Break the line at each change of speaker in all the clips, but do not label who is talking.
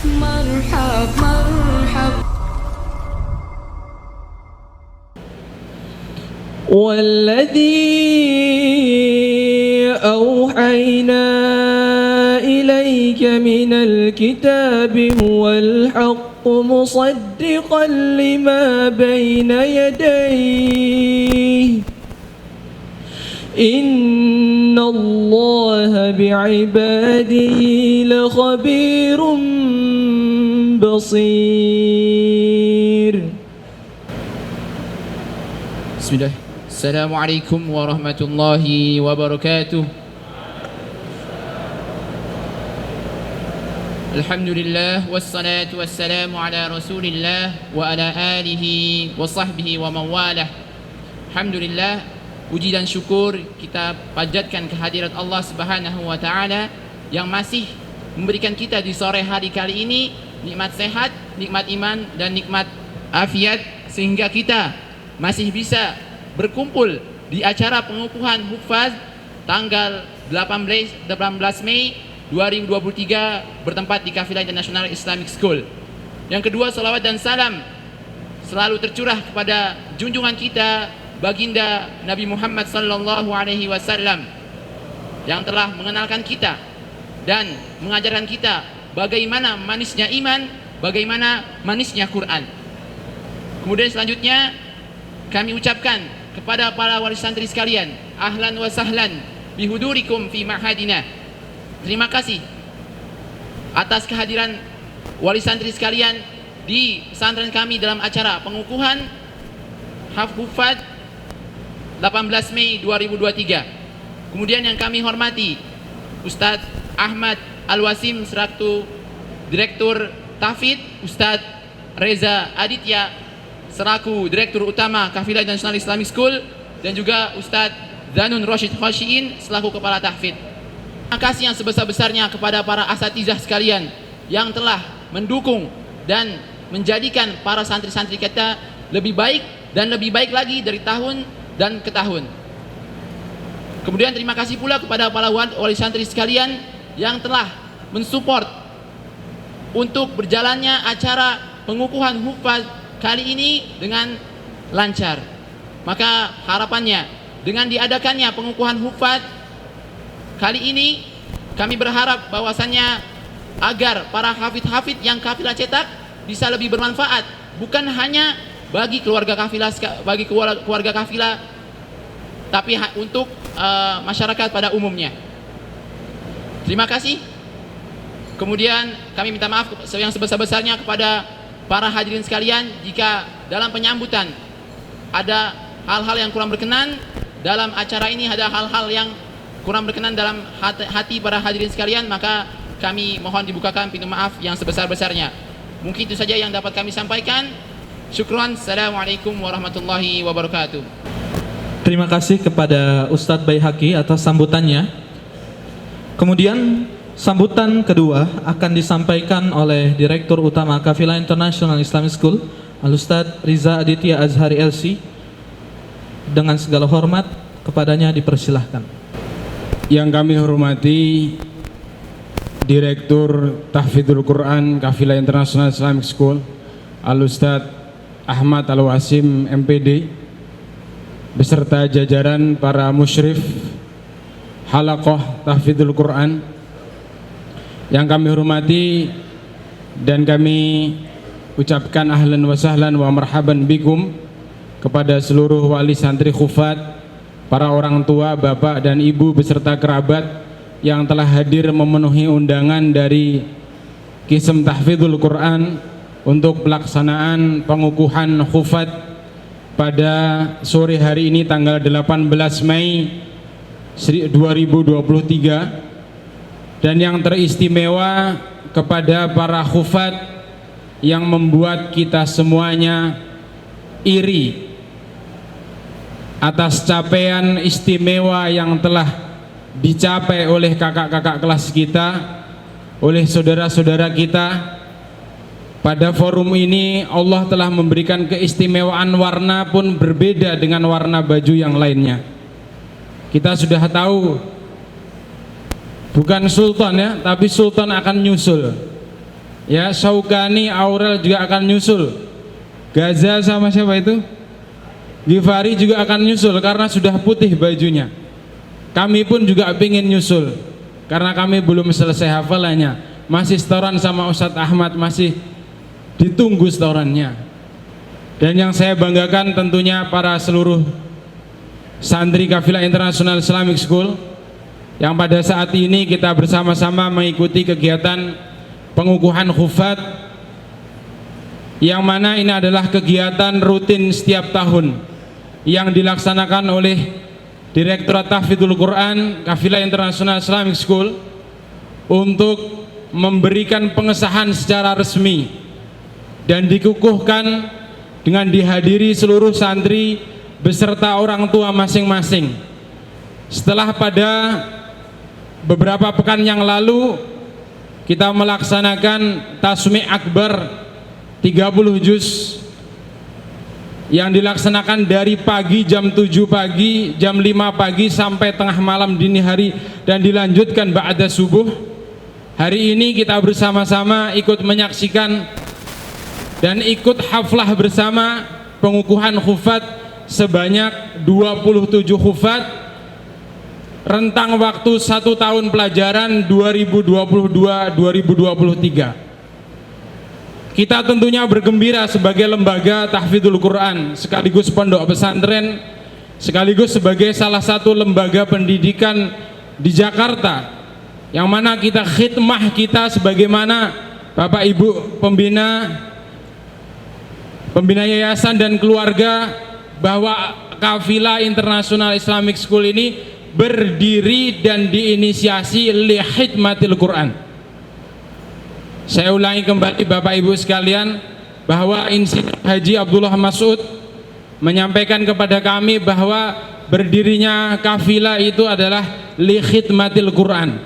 مرحب مرحب.
والذي أوحينا إليك من الكتاب هو الحق مصدقا لما بين يديه إن الله بعباده لخبير بصير.
بسم الله. السلام عليكم ورحمة الله وبركاته. الحمد لله والصلاة والسلام على رسول الله وعلى آله وصحبه ومن والاه. Alhamdulillah, puji dan syukur kita panjatkan kehadirat Allah Subhanahu wa taala yang masih memberikan kita di sore hari kali ini nikmat sehat, nikmat iman dan nikmat afiat sehingga kita masih bisa berkumpul di acara pengukuhan hufaz tanggal 18 Mei 2023 bertempat di Kafilah International Islamic School. Yang kedua, salawat dan salam selalu tercurah kepada junjungan kita baginda Nabi Muhammad sallallahu alaihi wasallam yang telah mengenalkan kita dan mengajarkan kita bagaimana manisnya iman, bagaimana manisnya Quran. Kemudian selanjutnya kami ucapkan kepada para wali santri sekalian, ahlan wa sahlan bihudurikum fi ma'hadina. Terima kasih atas kehadiran wali santri sekalian di pesantren kami dalam acara pengukuhan hufaz 18 Mei 2023. Kemudian yang kami hormati Ustadz Ahmad Al-Wasim selaku Direktur Tahfidz, Ustadz Reza Aditya selaku Direktur Utama Kafilah International Islamic School, dan juga Ustadz Zanun Rashid Khashiin selaku Kepala Tahfidz. Terima kasih yang sebesar-besarnya kepada para asatizah sekalian yang telah mendukung dan menjadikan para santri-santri kita lebih baik dan lebih baik lagi dari tahun dan ke tahun. Kemudian terima kasih pula kepada para wali santri sekalian yang telah mensupport untuk berjalannya acara pengukuhan hufaz kali ini dengan lancar. Maka harapannya dengan diadakannya pengukuhan hufaz kali ini, kami berharap bahwasannya agar para hafid-hafid yang kafilah cetak bisa lebih bermanfaat, bukan hanya bagi keluarga kafilah, tapi untuk masyarakat pada umumnya. Terima kasih. Kemudian kami minta maaf yang sebesar-besarnya kepada para hadirin sekalian jika dalam penyambutan ada hal-hal yang kurang berkenan dalam acara ini, ada hal-hal yang kurang berkenan dalam hati para hadirin sekalian, maka kami mohon dibukakan pintu maaf yang sebesar-besarnya. Mungkin itu saja yang dapat kami sampaikan. Syukran. Assalamualaikum warahmatullahi wabarakatuh.
Terima kasih kepada Ustadz Baihaqi atas sambutannya. Kemudian sambutan kedua akan disampaikan oleh Direktur Utama Kafilah International Islamic School, Al-Ustadz Riza Aditya Azhari LC. Dengan segala hormat kepadanya dipersilahkan.
Yang kami hormati Direktur Tahfidzul Quran Kafilah International Islamic School, Al-Ustadz Ahmad Al-Wasim MPD, beserta jajaran para musyrif Halaqah Tahfidzul Quran. Yang kami hormati dan kami ucapkan ahlan wa sahlan wa marhaban bikum kepada seluruh wali santri khufat, para orang tua, bapak dan ibu beserta kerabat yang telah hadir memenuhi undangan dari Kism Tahfidzul Quran untuk pelaksanaan pengukuhan khufat pada sore hari ini tanggal 18 Mei 2023, dan yang teristimewa kepada para khufat yang membuat kita semuanya iri atas capaian istimewa yang telah dicapai oleh kakak-kakak kelas kita, oleh saudara-saudara kita. Pada forum ini Allah telah memberikan keistimewaan, warna pun berbeda dengan warna baju yang lainnya. Kita sudah tahu bukan sultan ya, tapi sultan akan nyusul. Ya, Syaukani, Aurel juga akan nyusul. Gaza sama siapa itu? Gifari juga akan nyusul karena sudah putih bajunya. Kami pun juga ingin nyusul karena kami belum selesai hafalannya. Masih setoran sama Ustadz Ahmad, masih ditunggu setorannya. Dan yang saya banggakan tentunya para seluruh santri Kafilah International Islamic School yang pada saat ini kita bersama-sama mengikuti kegiatan pengukuhan khufat, yang mana ini adalah kegiatan rutin setiap tahun yang dilaksanakan oleh Direktorat Tahfidzul Quran Kafilah International Islamic School untuk memberikan pengesahan secara resmi dan dikukuhkan dengan dihadiri seluruh santri beserta orang tua masing-masing. Setelah pada beberapa pekan yang lalu kita melaksanakan tasmi' akbar 30 juz yang dilaksanakan dari pagi jam 7 pagi, jam 5 pagi sampai tengah malam dini hari dan dilanjutkan ba'da subuh. Hari ini kita bersama-sama ikut menyaksikan dan ikut haflah bersama pengukuhan khufat sebanyak 27 khufat rentang waktu 1 tahun pelajaran 2022-2023. Kita tentunya bergembira sebagai lembaga tahfidzul Quran sekaligus pondok pesantren, sekaligus sebagai salah satu lembaga pendidikan di Jakarta, yang mana kita khidmah kita sebagaimana Bapak Ibu pembina yayasan dan keluarga, bahwa Kafilah International Islamic School ini berdiri dan diinisiasi li khidmatil Quran. Saya ulangi kembali Bapak Ibu sekalian, bahwa Insinyur Haji Abdullah Mas'ud menyampaikan kepada kami bahwa berdirinya Kafilah itu adalah li khidmatil Quran,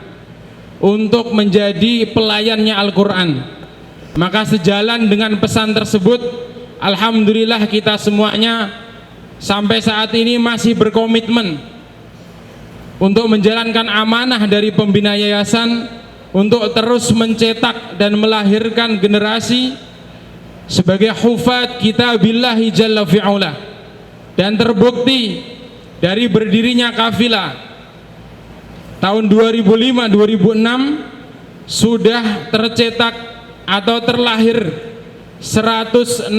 untuk menjadi pelayannya Al-Quran. Maka sejalan dengan pesan tersebut, alhamdulillah kita semuanya sampai saat ini masih berkomitmen untuk menjalankan amanah dari pembina yayasan untuk terus mencetak dan melahirkan generasi sebagai hufat kitabillahi jalla fi'ula. Dan terbukti dari berdirinya Kafilah tahun 2005-2006 sudah tercetak atau terlahir 164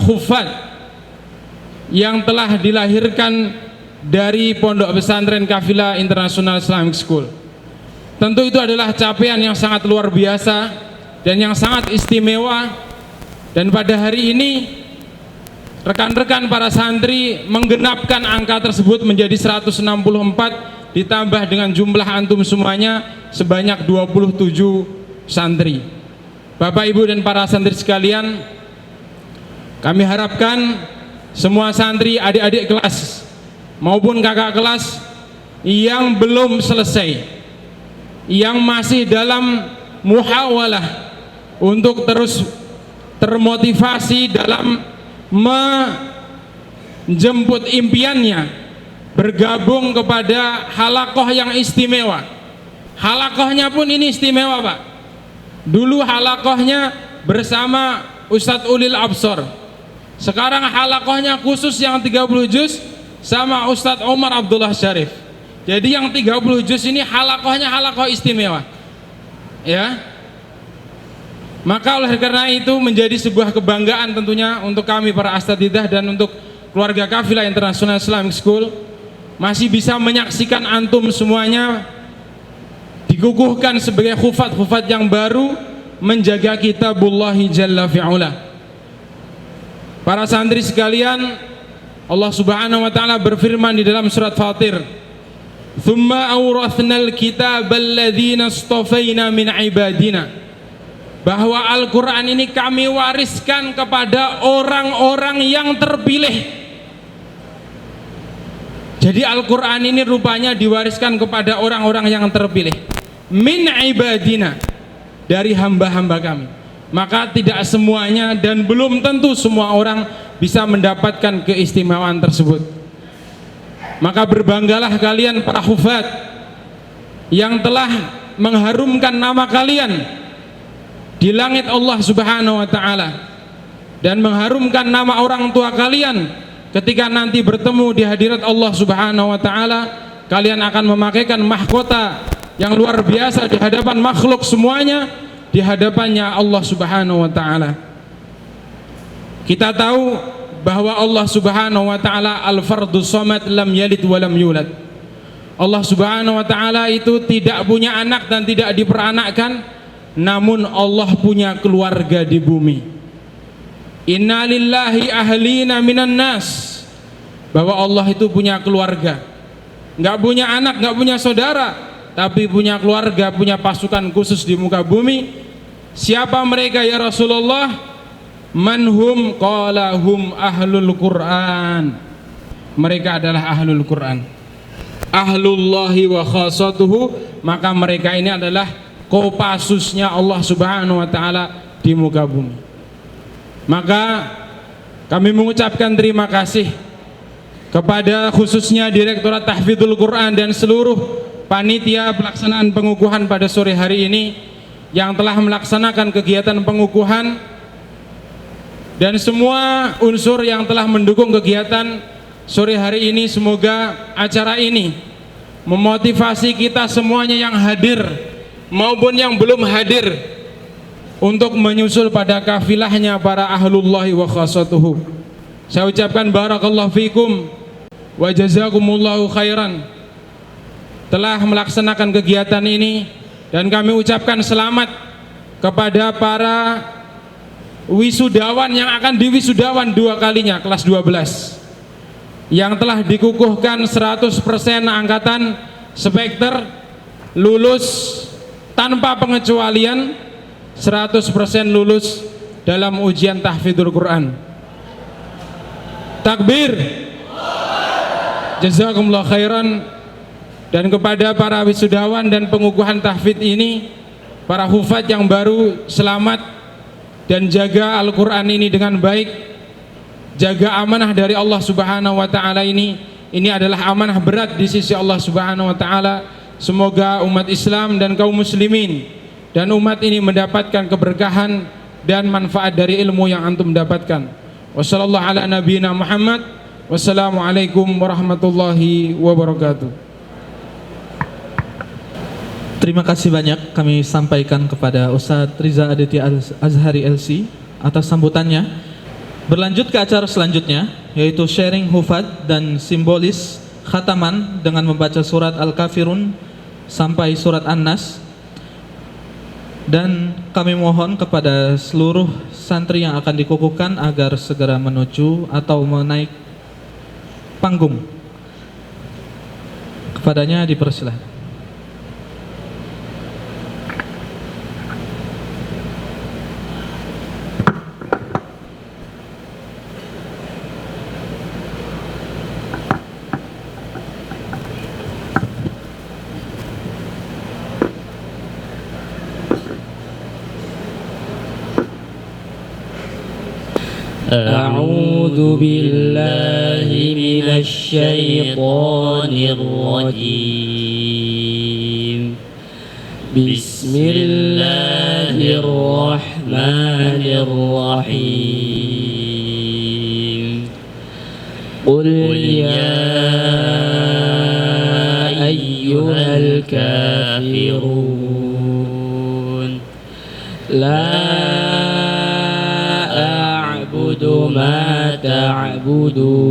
hufat yang telah dilahirkan dari pondok pesantren Kafilah International Islamic School. Tentu itu adalah capaian yang sangat luar biasa dan yang sangat istimewa. Dan pada hari ini rekan-rekan para santri menggenapkan angka tersebut menjadi 164 ditambah dengan jumlah antum semuanya sebanyak 27 santri. Bapak Ibu dan para santri sekalian, kami harapkan semua santri, adik-adik kelas maupun kakak kelas yang belum selesai, yang masih dalam muhawalah untuk terus termotivasi dalam menjemput impiannya, bergabung kepada halakoh yang istimewa. Halakohnya pun ini istimewa, Pak. Dulu halakohnya bersama Ustadz Ulil Absor, sekarang halakohnya khusus yang 30 juz sama Ustadz Omar Abdullah Syarif. Jadi yang 30 juz ini halakohnya halakoh istimewa, ya. Maka oleh karena itu menjadi sebuah kebanggaan tentunya untuk kami para asatidzah dan untuk keluarga Kafilah International Islamic School masih bisa menyaksikan antum semuanya dikukuhkan sebagai khufat-khufat yang baru menjaga kitabullahi jalla fi'ula. Para santri sekalian, Allah Subhanahu wa taala berfirman di dalam surat Fatir, "Tsumma awrathnal kitabal ladzina istafaina min ibadina." Bahwa Al-Quran ini kami wariskan kepada orang-orang yang terpilih. Jadi Al-Quran ini rupanya diwariskan kepada orang-orang yang terpilih min ibadina, dari hamba-hamba kami. Maka tidak semuanya dan belum tentu semua orang bisa mendapatkan keistimewaan tersebut. Maka berbanggalah kalian para hufat yang telah mengharumkan nama kalian di langit Allah Subhanahu wa taala dan mengharumkan nama orang tua kalian ketika nanti bertemu di hadirat Allah Subhanahu wa taala. Kalian akan memakaikan mahkota yang luar biasa di hadapan makhluk semuanya, di hadapannya Allah Subhanahu wa taala. Kita tahu bahwa Allah Subhanahu wa taala al-fardus samad, lam yalid wa lam yulad. Allah Subhanahu wa taala itu tidak punya anak dan tidak diperanakkan, namun Allah punya keluarga di bumi. Inna lillahi ahlina minan nas, bahwa Allah itu punya keluarga, nggak punya anak, nggak punya saudara, tapi punya keluarga, punya pasukan khusus di muka bumi. Siapa mereka ya Rasulullah? Manhum, qala hum ahlul Quran. Mereka adalah ahlul Quran, ahlullahi wa khasatuhu. Maka mereka ini adalah kopasusnya Allah Subhanahu wa taala di muka bumi. Maka kami mengucapkan terima kasih kepada khususnya Direktorat Tahfidzul Quran dan seluruh panitia pelaksanaan pengukuhan pada sore hari ini yang telah melaksanakan kegiatan pengukuhan, dan semua unsur yang telah mendukung kegiatan sore hari ini. Semoga acara ini memotivasi kita semuanya yang hadir maupun yang belum hadir untuk menyusul pada kafilahnya para ahlullahi wa khasatuhu. Saya ucapkan barakallahu fikum wa jazakumullahu khairan telah melaksanakan kegiatan ini, dan kami ucapkan selamat kepada para wisudawan yang akan diwisudawan dua kalinya, kelas 12 yang telah dikukuhkan 100% angkatan spekter lulus tanpa pengecualian, 100% lulus dalam ujian tahfidzul Quran. Takbir, jazakumullah khairan. Dan kepada para wisudawan dan pengukuhan tahfidz ini, para hufaz yang baru, selamat dan jaga Al-Quran ini dengan baik. Jaga amanah dari Allah Subhanahu wa taala ini adalah amanah berat di sisi Allah Subhanahu wa taala. Semoga umat Islam dan kaum muslimin dan umat ini mendapatkan keberkahan dan manfaat dari ilmu yang antum dapatkan. Wassallallahu ala nabiyina Muhammad. Wassalamualaikum warahmatullahi wabarakatuh.
Terima kasih banyak kami sampaikan kepada Ustadz Riza Aditya Azhari LC atas sambutannya. Berlanjut ke acara selanjutnya, yaitu sharing hufad dan simbolis khataman dengan membaca surat Al-Kafirun sampai surat An-Nas. Dan kami mohon kepada seluruh santri yang akan dikukuhkan agar segera menuju atau menaik panggung. Kepadanya dipersilahkan.
أعوذ بالله من الشيطان الرجيم. بسم الله الرحمن الرحيم. قل يا أيها الكافرون لا ما تعبدون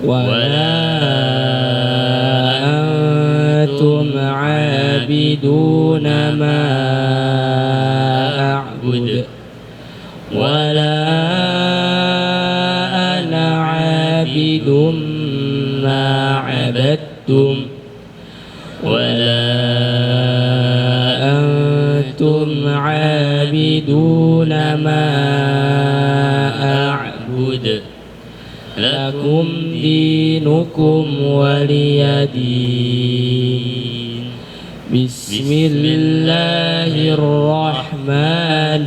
ولا أنتم عابدون ما أعبد ولا أنا عابد ما عبدتم ولا أنتم عابدون ما أعبد لكم دينكم ولي دين. بسم الله الرحمن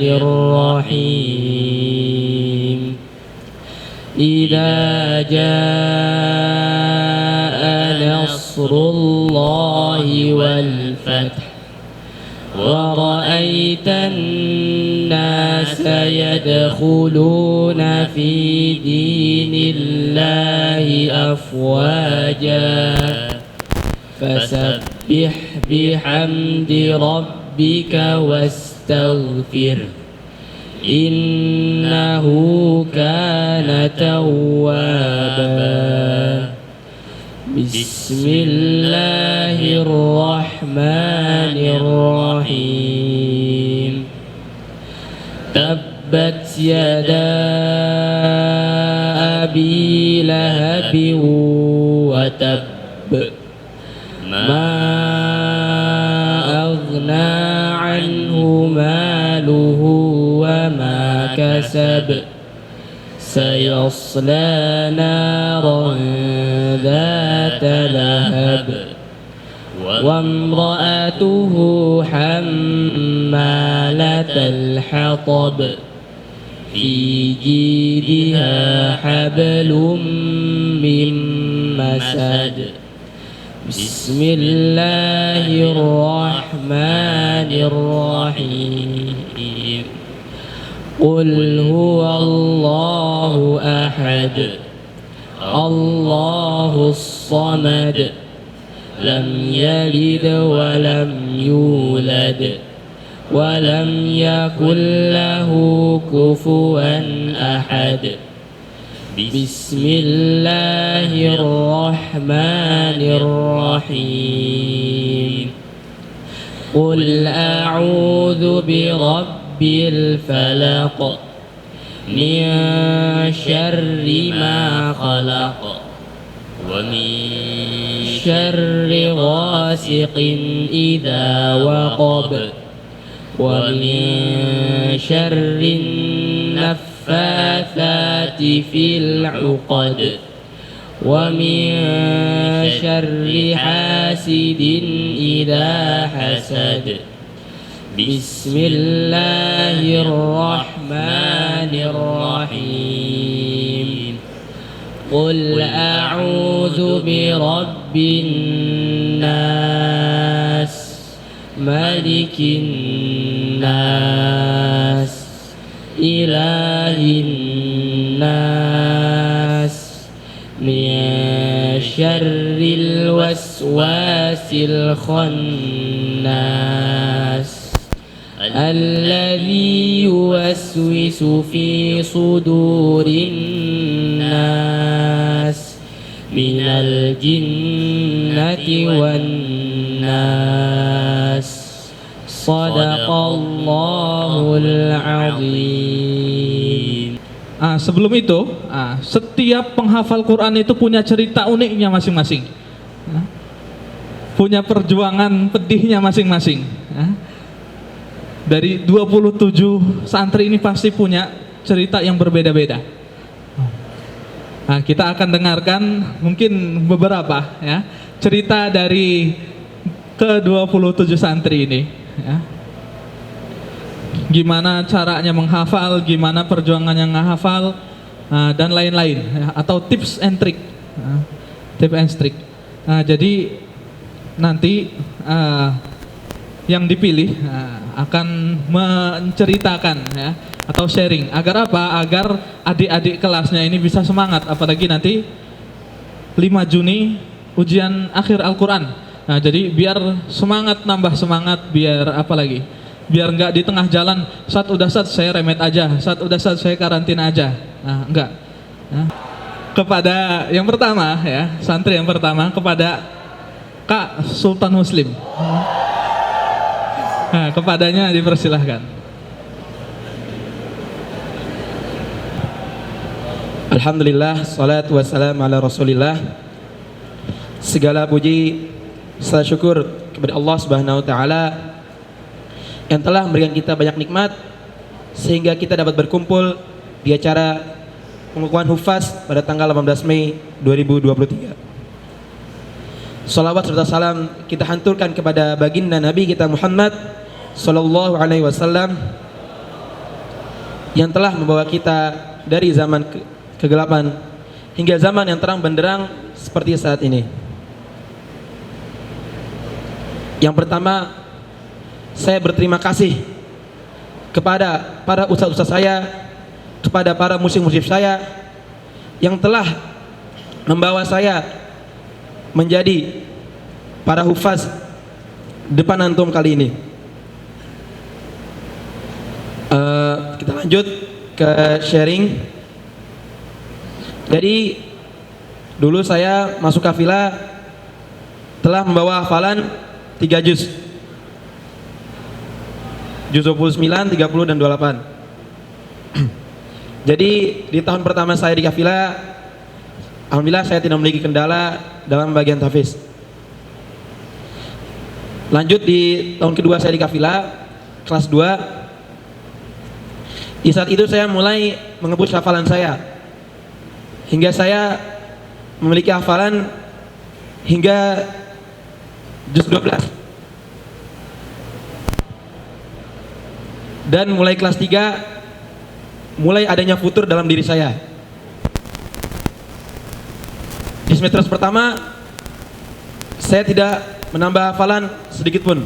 الرحيم. إذا جاء نصر الله والفتح ورأيت الناس يدخلون في دين الله أفواجا فسبح بحمد ربك واستغفره إنه كان توابا بسم الله الرحمن الرحيم تبت يدا أبي لهب وتب ما أغنى عنه ماله وما كسب سيصلى نارا ذات لهب وامرأته حمالة الحطب في جيدها حبل من مسد بسم الله الرحمن الرحيم قل هو الله أحد الله الصمد لم يلد ولم يولد ولم يكن له كفوا أحد بسم الله الرحمن الرحيم قل أعوذ برب الفلق من شر ما خلق ومن شر غاسق إذا وقب ومن شر النفاثات في العقد ومن شر حاسد إذا حسد بسم الله الرحمن الرحيم قل أعوذ برب الناس ملك الناس إله الناس من شر الوسواس الخناس الذي يوسوس في صدور الناس من الجنة والناس صدق الله العظيم.
Sebelum itu, setiap penghafal Quran itu punya cerita uniknya masing-masing, punya perjuangan pedihnya masing-masing. Dari 27 santri ini pasti punya cerita yang berbeda-beda. Kita akan dengarkan mungkin beberapa ya cerita dari ke-27 santri ini ya. Gimana caranya menghafal, gimana perjuangannya menghafal, dan lain-lain ya, atau tips and trick. Tips and trick. Jadi nanti yang dipilih akan menceritakan ya, atau sharing. Agar apa? Agar adik-adik kelasnya ini bisa semangat, apalagi nanti 5 Juni ujian akhir Al-Quran. Jadi biar semangat, nambah semangat, biar apa lagi? Biar nggak di tengah jalan, saat udah saat saya remet aja, saat udah saat saya karantina aja. Enggak. Kepada yang pertama ya, santri yang pertama, kepada Kak Sultan Muslim. Kepadanya dipersilahkan.
Alhamdulillah, salatu wassalamu ala rasulillah. Segala puji serta syukur kepada Allah Subhanahu wa ta'ala yang telah memberikan kita banyak nikmat sehingga kita dapat berkumpul di acara pengukuhan hufaz pada tanggal 18 Mei 2023. Salawat serta salam kita hanturkan kepada baginda Nabi kita Muhammad sallallahu alaihi wasallam yang telah membawa kita dari zaman kegelapan hingga zaman yang terang benderang seperti saat ini. Yang pertama, saya berterima kasih kepada para ustaz-ustaz saya, kepada para musyrik-musyrik saya yang telah membawa saya menjadi para hufaz depan antum kali ini. Kita lanjut ke sharing. Jadi dulu saya masuk kafilah telah membawa hafalan 3 juz 29, 30 dan 28. Jadi di tahun pertama saya di kafilah, alhamdulillah saya tidak memiliki kendala dalam bagian tahfiz. Lanjut di tahun kedua saya di kafilah, kelas 2. Di saat itu saya mulai mengebut hafalan saya, hingga saya memiliki hafalan hingga juz 12. Dan mulai kelas 3 mulai adanya futur dalam diri saya. Di semester pertama saya tidak menambah hafalan sedikit pun.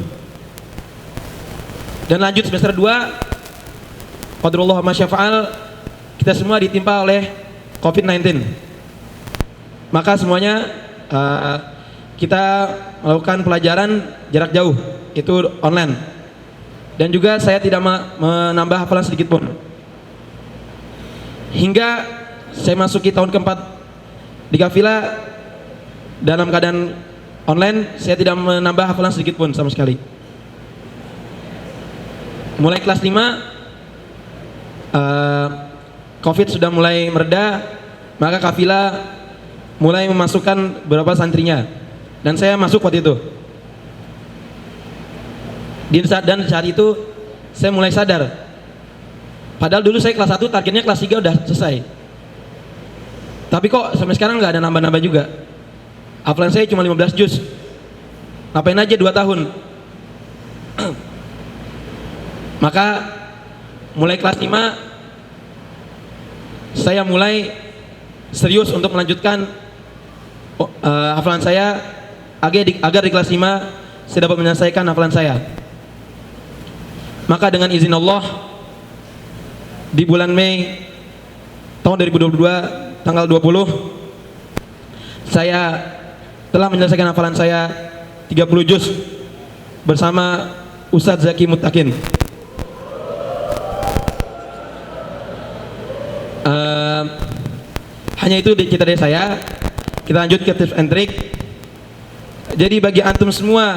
Dan lanjut semester 2, qadarullah ma syafa'al, kita semua ditimpa oleh COVID-19. Maka semuanya kita melakukan pelajaran jarak jauh, itu online. Dan juga saya tidak menambah hafalan sedikit pun. Hingga saya masuki tahun keempat di kafilah dalam keadaan online, saya tidak menambah hafalan sedikit pun sama sekali. Mulai kelas 5 COVID sudah mulai mereda, maka kafilah mulai memasukkan beberapa santrinya, dan saya masuk waktu itu. Dan saat itu saya mulai sadar, padahal dulu saya kelas 1 targetnya kelas 3 udah selesai, tapi kok sampai sekarang nggak ada nambah-nambah juga. Hafalan saya cuma 15 juz, ngapain aja 2 tahun. Maka mulai kelas 5 saya mulai serius untuk melanjutkan hafalan saya agar di kelas 5 saya dapat menyelesaikan hafalan saya. Maka dengan izin Allah, di bulan Mei tahun 2022 tanggal 20, saya telah menyelesaikan hafalan saya 30 juz bersama Ustadz Zaki Mutakin. Hanya itu cerita dari saya. Kita lanjut ke tips and trick. Jadi bagi antum semua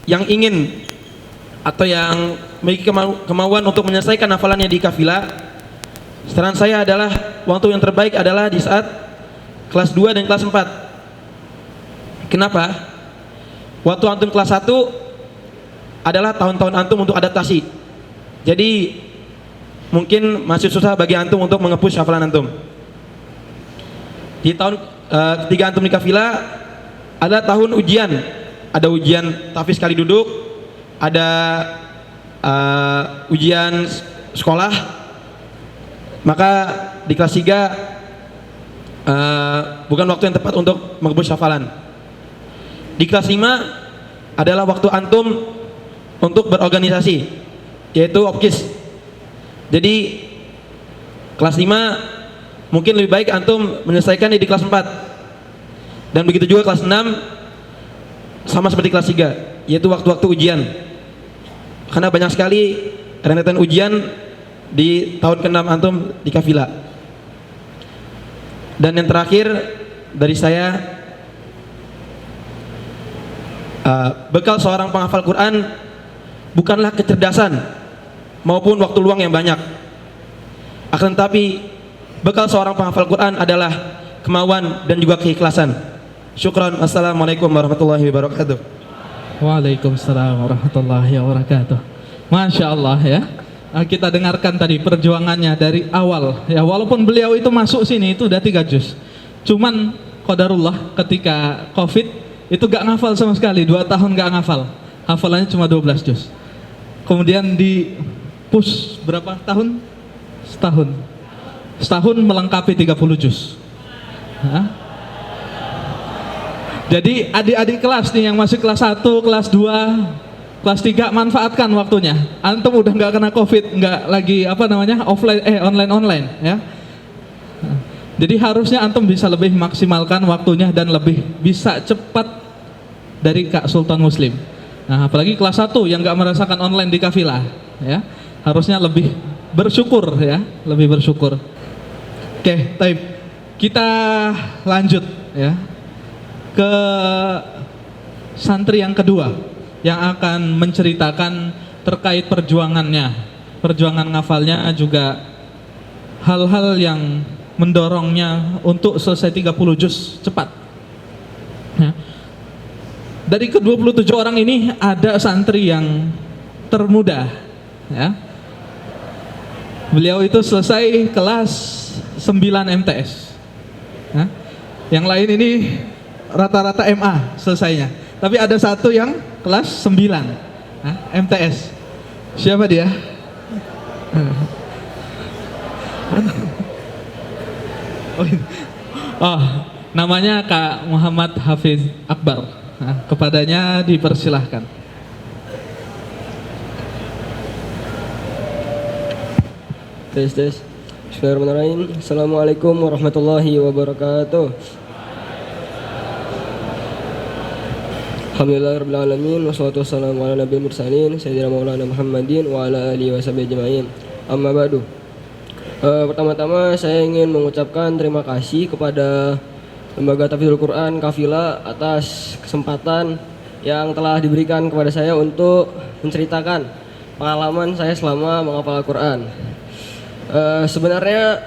yang ingin atau yang memiliki kemauan untuk menyelesaikan hafalannya di kafilah, saran saya adalah waktu yang terbaik adalah di saat kelas 2 dan kelas 4. Kenapa? Waktu antum kelas 1 adalah tahun-tahun antum untuk adaptasi. Jadi mungkin masih susah bagi antum untuk mengepush hafalan antum. Di tahun ketiga antum di kafilah adalah tahun ujian. Ada ujian tahfiz sekali duduk, ada ujian sekolah. Maka di kelas 3 bukan waktu yang tepat untuk mengepush hafalan. Di kelas 5 adalah waktu antum untuk berorganisasi, yaitu OPKIS. Jadi kelas 5 mungkin lebih baik antum menyelesaikan di kelas 4. Dan begitu juga kelas 6 sama seperti kelas 3, yaitu waktu-waktu ujian. Karena banyak sekali rentetan ujian di tahun ke-6 antum di kafilah. Dan yang terakhir dari saya, bekal seorang penghafal Quran bukanlah kecerdasan maupun waktu luang yang banyak. Akan tetapi bekal seorang penghafal Quran adalah kemauan dan juga keikhlasan. Syukran. Assalamualaikum warahmatullahi wabarakatuh.
Waalaikumsalam warahmatullahi wabarakatuh. Masya Allah ya. Kita dengarkan tadi perjuangannya dari awal ya, walaupun beliau itu masuk sini itu udah 3 juz. Cuman qadarullah ketika COVID itu gak ngafal sama sekali, 2 tahun gak ngafal. Hafalannya cuma 12 juz. Kemudian di push berapa tahun? Setahun melengkapi 30 juz. Jadi adik-adik kelas nih yang masuk kelas 1, kelas 2 Kelas 3 manfaatkan waktunya. Antum udah nggak kena COVID, nggak lagi online ya. Jadi harusnya antum bisa lebih maksimalkan waktunya dan lebih bisa cepat dari Kak Sultan Muslim. Nah, apalagi kelas 1 yang nggak merasakan online di kafilah ya. Harusnya lebih bersyukur ya, lebih bersyukur. Oke, baik. Kita lanjut ya ke santri yang kedua yang akan menceritakan terkait perjuangannya, perjuangan ngafalnya, juga hal-hal yang mendorongnya untuk selesai 30 juz cepat ya. Dari ke-27 orang ini ada santri yang termuda ya. Beliau itu selesai kelas 9 MTS ya. Yang lain ini rata-rata MA selesainya. Tapi ada satu yang kelas 9 MTS. Siapa dia? Namanya Kak Muhammad Hafiz Akbar. Kepadanya dipersilahkan.
Tes. Bismillahirrahmanirrahim. Assalamualaikum warahmatullahi wabarakatuh. Alhamdulillahirrahmanirrahim. Wassalatu wassalamu ala nabiyil mursalin Sayyidina Maulana Muhammadin wa ala alihi wa sahbihi ajma'in. Amma ba'du. Pertama-tama saya ingin mengucapkan terima kasih kepada Lembaga Tahfidzul Quran Kafilah atas kesempatan yang telah diberikan kepada saya untuk menceritakan pengalaman saya selama menghafal Al-Quran. Sebenarnya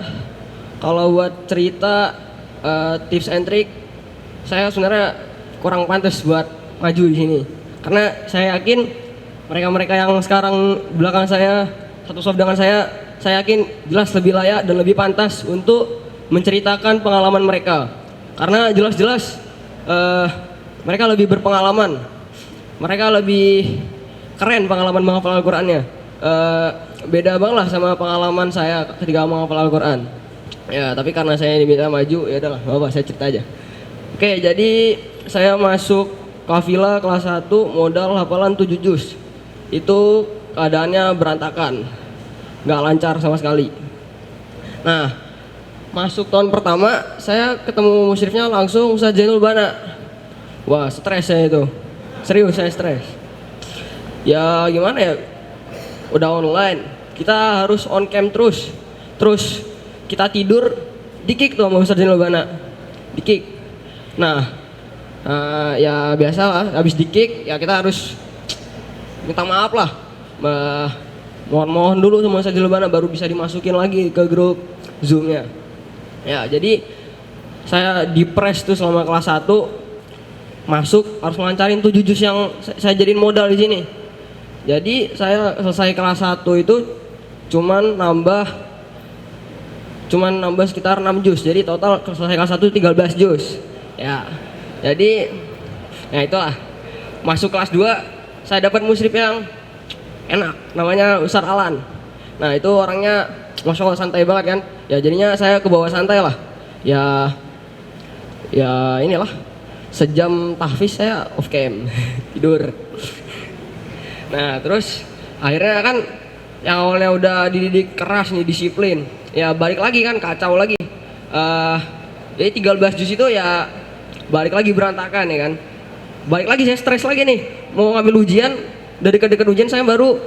kalau buat cerita tips and trick, saya sebenarnya kurang pantas buat maju di sini, karena saya yakin mereka-mereka yang sekarang belakang saya satu soft dengan saya yakin jelas lebih layak dan lebih pantas untuk menceritakan pengalaman mereka, karena jelas-jelas mereka lebih berpengalaman, mereka lebih keren pengalaman menghafal Al-Qurannya. Beda banget lah sama pengalaman saya ketika menghafal Al-Quran ya, tapi karena saya diminta maju, ya udahlah, bapak saya cerita aja. Oke, jadi saya masuk kafilah kelas 1 modal hafalan 7 juz. Itu keadaannya berantakan, nggak lancar sama sekali. Nah, masuk tahun pertama saya ketemu musyrifnya langsung Ustaz Zainul Bana. Wah, stres saya itu, serius saya stres. Ya gimana ya, udah online, kita harus on cam terus kita tidur di kick tuh sama Ustaz Zainul Bana, di kick. Nah, ya biasa lah, habis di kick ya kita harus minta maaf lah, mohon dulu sama Ustaz Zainul Bana baru bisa dimasukin lagi ke grup Zoom-nya. Ya, jadi saya di-press tuh selama kelas 1 masuk harus melancarin 7 juz yang saya jadiin modal di sini. Jadi saya selesai kelas 1 itu cuman nambah sekitar 6 juz. Jadi total selesai kelas 1 13 juz. Ya. Jadi ya itulah. Masuk kelas 2 saya dapat musyrif yang enak, namanya Ustaz Alan. Nah, itu orangnya Masya Allah santai banget kan. Ya jadinya saya ke bawah santai lah. Ya inilah, sejam tahfiz saya off cam tidur. Nah, terus akhirnya kan yang awalnya udah dididik keras nih, disiplin, ya balik lagi kan kacau lagi. Jadi 13 juz itu ya balik lagi berantakan ya kan. Balik lagi saya stres lagi nih, mau ngambil ujian, dari dekat-dekat ujian saya baru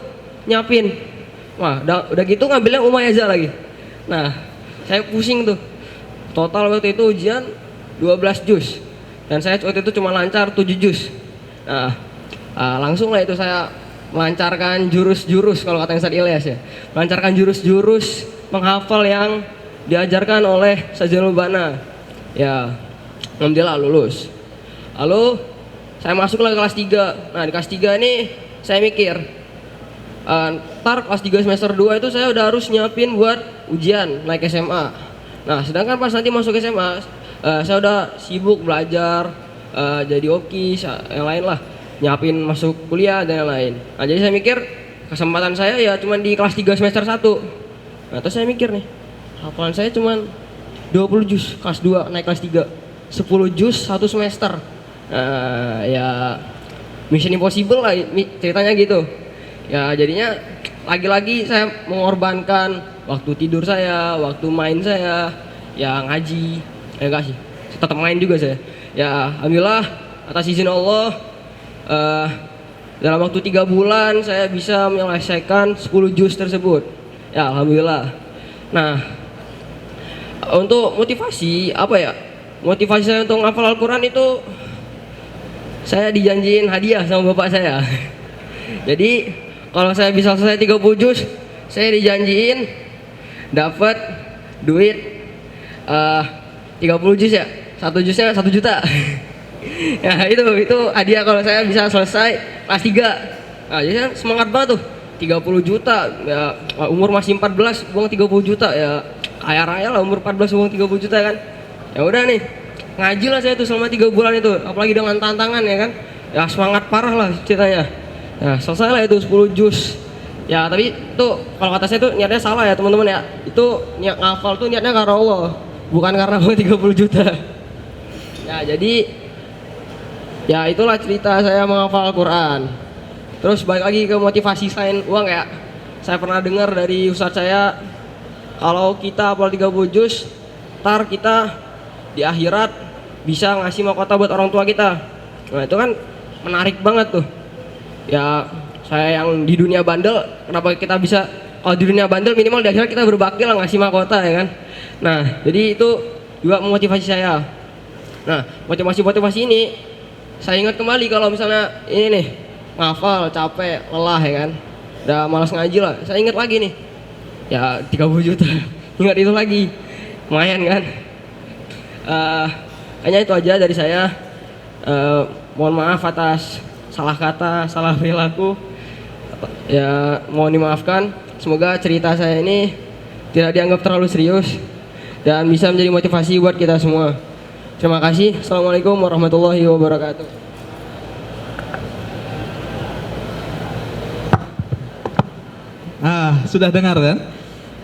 nyiapin. Wah, udah gitu ngambilnya Umayyazah lagi. Nah, saya pusing tuh. Total waktu itu ujian 12 juz. Dan saya waktu itu cuma lancar 7 juz. Nah, langsung lah itu saya melancarkan jurus-jurus, kalau kata Ustaz Ilyas ya. Melancarkan jurus-jurus menghafal yang diajarkan oleh Ustaz Zainul Bana. Ya, alhamdulillah lulus. Lalu saya masuk lagi kelas 3. Nah, di kelas 3 ini saya mikir, ntar kelas 3 semester 2 itu saya udah harus nyiapin buat ujian naik SMA. Nah, sedangkan pas nanti masuk SMA, saya udah sibuk belajar, jadi OKI, yang lain lah, nyiapin masuk kuliah dan yang lain. Nah, jadi saya mikir kesempatan saya ya cuma di kelas 3 semester 1. Nah, terus saya mikir nih, hafalan saya cuma 20 juz kelas 2 naik kelas 3, 10 juz 1 semester. Ya Mission Impossible lah ceritanya gitu. Ya jadinya lagi-lagi saya mengorbankan waktu tidur saya, waktu main saya, ya ngaji, enggak sih, tetap main juga saya. Ya alhamdulillah atas izin Allah dalam waktu 3 bulan saya bisa menyelesaikan 10 juz tersebut. Ya alhamdulillah. Nah untuk motivasi apa ya? Motivasi saya untuk menghafal Al-Quran itu saya dijanjiin hadiah sama bapak saya. Jadi kalau saya bisa selesai 30 juz, saya dijanjiin dapat duit 30 juz ya. 1 juznya 1 juta. Ya itu hadiah kalau saya bisa selesai kelas 3. Nah, jadi kan semangat banget tuh. 30 juta ya, umur masih 14 buang 30 juta ya, kaya raya lah umur 14 buang 30 juta kan. Ya udah nih, ngaji lah saya tuh selama 3 bulan itu, apalagi dengan tantangan ya kan. Ya semangat parah lah ceritanya. Nah, selesai lah itu 10 juz. Ya tapi itu kalau kata saya tuh niatnya salah ya teman-teman ya. Itu niat ngafal tuh niatnya karena Allah, bukan karena uang 30 juta. Ya jadi ya itulah cerita saya menghafal Al-Quran. Terus balik lagi ke motivasi selain uang ya. Saya pernah dengar dari ustadz saya, kalau kita hafal 30 juz, ntar kita di akhirat bisa ngasih mahkota buat orang tua kita. Nah itu kan menarik banget tuh. Ya saya yang di dunia bandel, kenapa kita bisa, kalau di dunia bandel minimal di akhirat kita berbakti lah ngasih mahkota ya kan. Nah jadi itu juga memotivasi saya. Nah motivasi ini saya ingat kembali kalau misalnya ini nih ngafal capek lelah ya kan, udah malas ngaji lah, saya ingat lagi nih ya 30 juta. Ingat itu lagi, lumayan kan. Kayaknya itu aja dari saya. Mohon maaf atas salah kata, salah perilaku. Ya mohon dimaafkan. Semoga cerita saya ini tidak dianggap terlalu serius dan bisa menjadi motivasi buat kita semua. Terima kasih. Assalamualaikum warahmatullahi wabarakatuh.
Sudah dengar kan?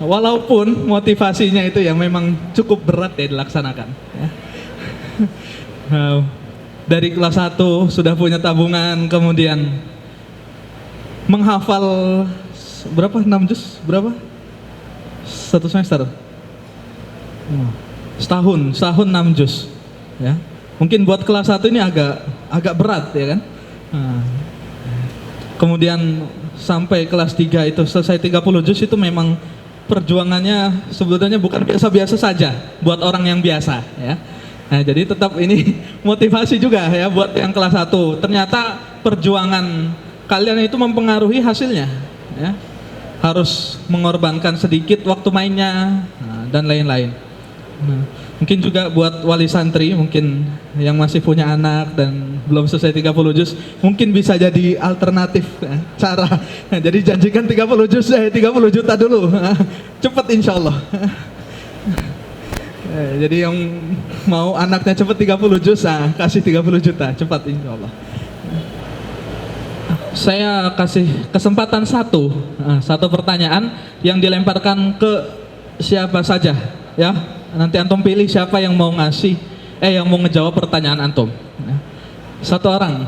Walaupun motivasinya itu yang memang cukup berat ya dilaksanakan ya. Dari kelas 1 sudah punya tabungan, kemudian menghafal berapa? 6 juz? Berapa? 1 semester? Setahun 6 juz ya. Mungkin buat kelas 1 ini agak berat ya kan. Kemudian sampai kelas 3 itu selesai 30 juz, itu memang perjuangannya sebetulnya bukan biasa-biasa saja buat orang yang biasa ya. Nah, jadi tetap ini motivasi juga ya buat yang kelas 1. Ternyata perjuangan kalian itu mempengaruhi hasilnya ya. Harus mengorbankan sedikit waktu mainnya dan lain-lain. Mungkin juga buat wali santri mungkin yang masih punya anak dan belum selesai 30 juz, mungkin bisa jadi alternatif cara. Jadi janjikan 30 juz 30 juta dulu. Cepat insya Allah. Jadi yang mau anaknya cepat 30 juz, kasih 30 juta cepat insya Allah. Saya kasih kesempatan satu pertanyaan yang dilemparkan ke siapa saja ya. Nanti antum pilih siapa yang mau yang mau ngejawab pertanyaan antum. 1 orang.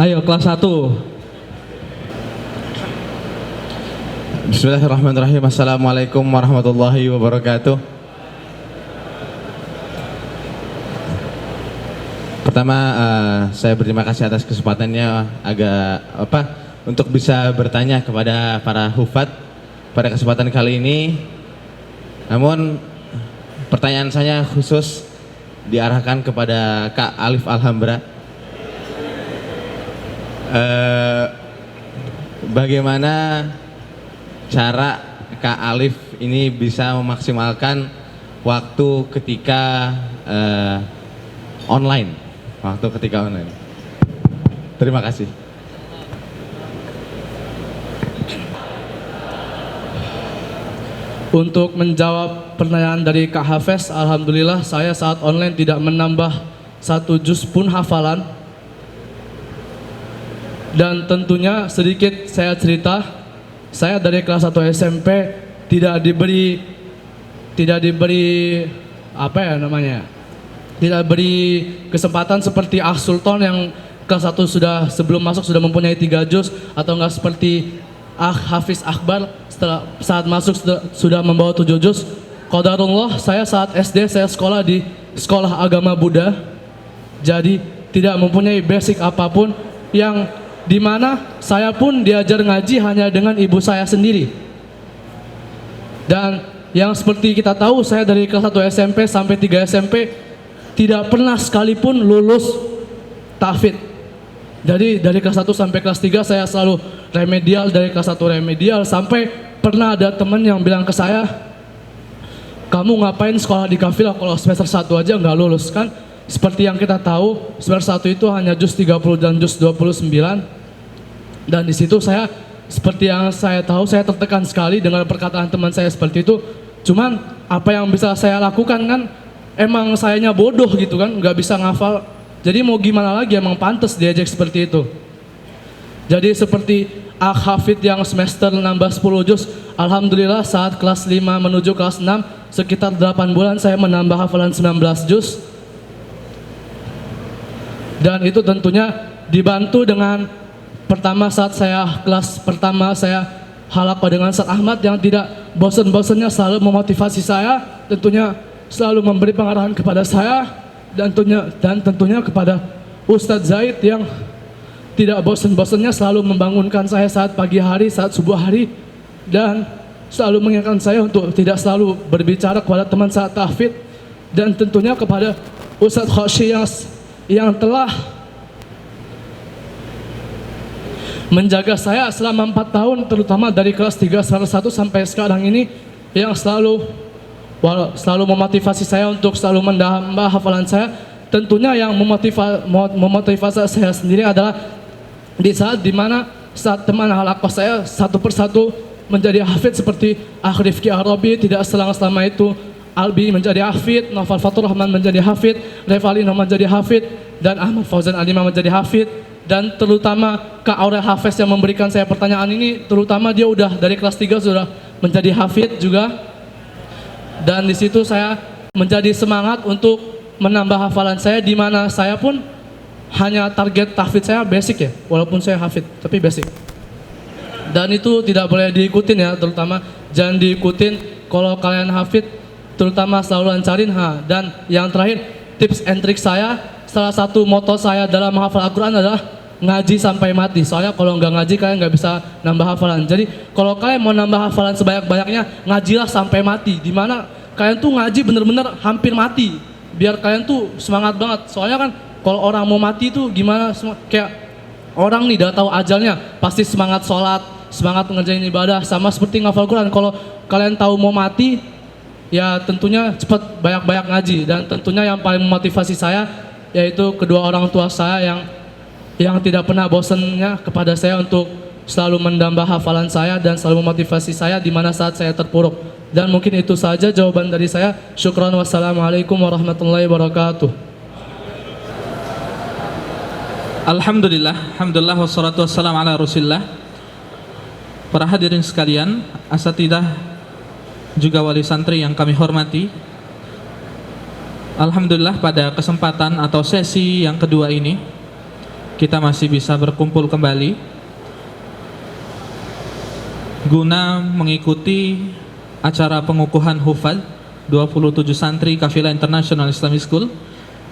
Ayo kelas 1.
Bismillahirrahmanirrahim. Assalamualaikum warahmatullahi wabarakatuh. Pertama saya berterima kasih atas kesempatannya untuk bisa bertanya kepada para hufad pada kesempatan kali ini. Namun pertanyaan saya khusus diarahkan kepada Kak Alif Alhambra. Bagaimana cara Kak Alif ini bisa memaksimalkan waktu ketika online? Terima kasih.
Untuk menjawab pertanyaan dari Kak Hafez, alhamdulillah saya saat online tidak menambah 1 juz pun hafalan. Dan tentunya sedikit saya cerita, saya dari kelas 1 SMP tidak diberi tidak beri kesempatan seperti Ah Sultan yang kelas 1 sudah sebelum masuk sudah mempunyai 3 juz, atau enggak seperti Ah Hafiz Akbar saat masuk sudah membawa 7 juz. Qadarullah, saya saat SD saya sekolah di sekolah agama Buddha, jadi tidak mempunyai basic apapun, yang dimana saya pun diajar ngaji hanya dengan ibu saya sendiri. Dan yang seperti kita tahu, saya dari kelas 1 SMP sampai 3 SMP tidak pernah sekalipun lulus tahfidz. Jadi dari kelas 1 sampai kelas 3 saya selalu remedial, dari kelas 1 remedial sampai pernah ada teman yang bilang ke saya, kamu ngapain sekolah di kafilah kalau semester 1 aja nggak lulus kan? Seperti yang kita tahu, semester 1 itu hanya juz 30 dan juz 29. Dan di situ saya, seperti yang saya tahu, saya tertekan sekali dengan perkataan teman saya seperti itu. Cuman apa yang bisa saya lakukan kan, emang sayanya bodoh gitu kan, nggak bisa ngafal. Jadi mau gimana lagi, emang pantas diajak seperti itu. Jadi seperti Hafid yang semester nambah 10 juz, alhamdulillah saat kelas 5 menuju kelas 6, sekitar 8 bulan saya menambah hafalan 19 juz. Dan itu tentunya dibantu dengan, pertama saat saya kelas pertama saya halaqah dengan Ustaz Ahmad yang tidak bosan-bosannya selalu memotivasi saya, tentunya selalu memberi pengarahan kepada saya, dan tentunya kepada Ustadz Zaid yang tidak bosan-bosannya selalu membangunkan saya saat pagi hari, saat subuh hari, dan selalu mengingatkan saya untuk tidak selalu berbicara kepada teman saat tahfidz, dan tentunya kepada Ustadz Khoshi yang telah menjaga saya selama 4 tahun, terutama dari kelas 3 semester 1 sampai sekarang ini, yang selalu memotivasi saya untuk selalu menambah hafalan saya. Tentunya yang memotivasi saya sendiri adalah di saat dimana saat teman halaqah saya satu persatu menjadi hafid, seperti Rifki Arabi tidak selama itu Albi menjadi hafid, Noval Fatur Rahman menjadi hafid, Revalino menjadi hafid, dan Ahmad Fauzan Alima menjadi hafid. Dan terutama Kak Aurel Hafez yang memberikan saya pertanyaan ini, terutama dia udah dari kelas 3 sudah menjadi hafid juga. Dan di situ saya menjadi semangat untuk menambah hafalan saya, di mana saya pun hanya target tahfidz saya basic ya, walaupun saya hafid tapi basic. Dan itu tidak boleh diikutin ya, terutama jangan diikutin kalau kalian hafid, terutama selalu lancarin. Dan yang terakhir, tips and trik saya, salah satu moto saya dalam menghafal Al-Quran adalah ngaji sampai mati. Soalnya kalau nggak ngaji kalian nggak bisa nambah hafalan. Jadi kalau kalian mau nambah hafalan sebanyak-banyaknya, ngajilah sampai mati. Dimana kalian tuh ngaji bener-bener hampir mati, biar kalian tuh semangat banget. Soalnya kan kalau orang mau mati tuh gimana, kayak orang nih udah tahu ajalnya, pasti semangat sholat, semangat ngerjain ibadah, sama seperti ngafal Quran. Kalau kalian tahu mau mati, ya tentunya cepat banyak-banyak ngaji. Dan tentunya yang paling memotivasi saya yaitu kedua orang tua saya yang tidak pernah bosannya kepada saya untuk selalu menambah hafalan saya dan selalu memotivasi saya di mana saat saya terpuruk. Dan mungkin itu saja jawaban dari saya. Syukran, wassalamualaikum warahmatullahi wabarakatuh.
Alhamdulillah, alhamdulillah, wassalatu wassalamu ala rasulillah. Para hadirin sekalian, asatidah juga wali santri yang kami hormati, alhamdulillah pada kesempatan atau sesi yang kedua ini kita masih bisa berkumpul kembali guna mengikuti acara pengukuhan hufad 27 santri Kafilah International Islamic School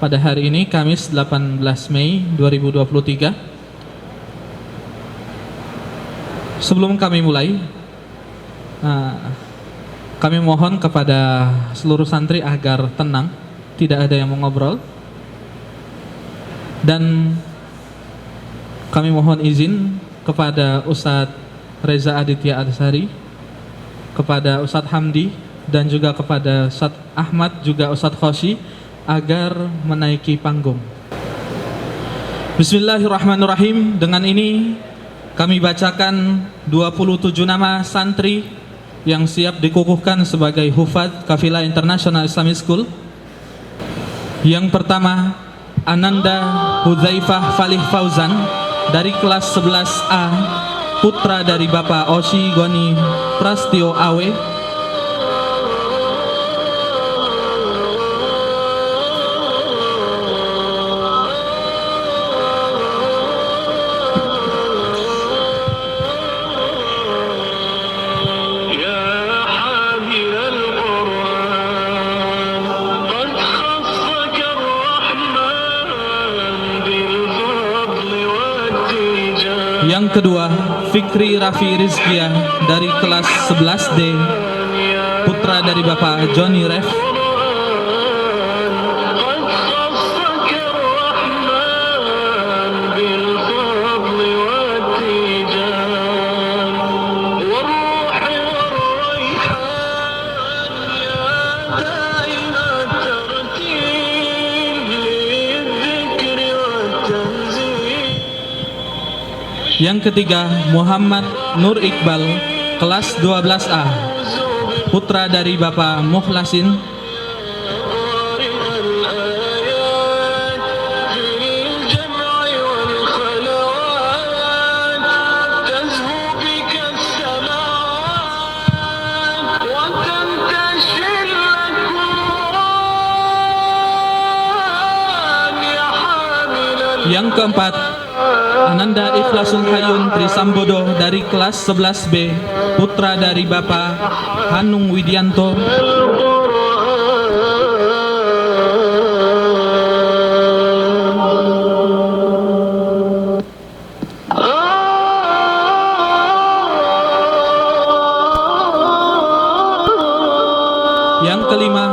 pada hari ini, Kamis 18 Mei 2023. Sebelum kami mulai, kami mohon kepada seluruh santri agar tenang, tidak ada yang mengobrol, dan kami mohon izin kepada Ustadz Reza Aditya Adsari, kepada Ustadz Hamdi, dan juga kepada Ustadz Ahmad, juga Ustadz Khoshi, agar menaiki panggung. Bismillahirrahmanirrahim. Dengan ini kami bacakan 27 nama santri yang siap dikukuhkan sebagai hufad Kafilah International Islamic School. Yang pertama, Ananda Hudzaifah Falih Fauzan dari kelas 11A, putra dari Bapak Oshi Goni Prastio Awe. Yang kedua, Fikri Raffi Rizkiah dari kelas 11D, putra dari Bapak Johnny Ref. Yang ketiga, Muhammad Nur Iqbal, kelas 12A, putra dari Bapak Mukhlasin. Yang keempat, Ananda Ikhlasul Hayun Trisambodo dari kelas 11B, putra dari Bapak Hanung Widianto. Yang kelima,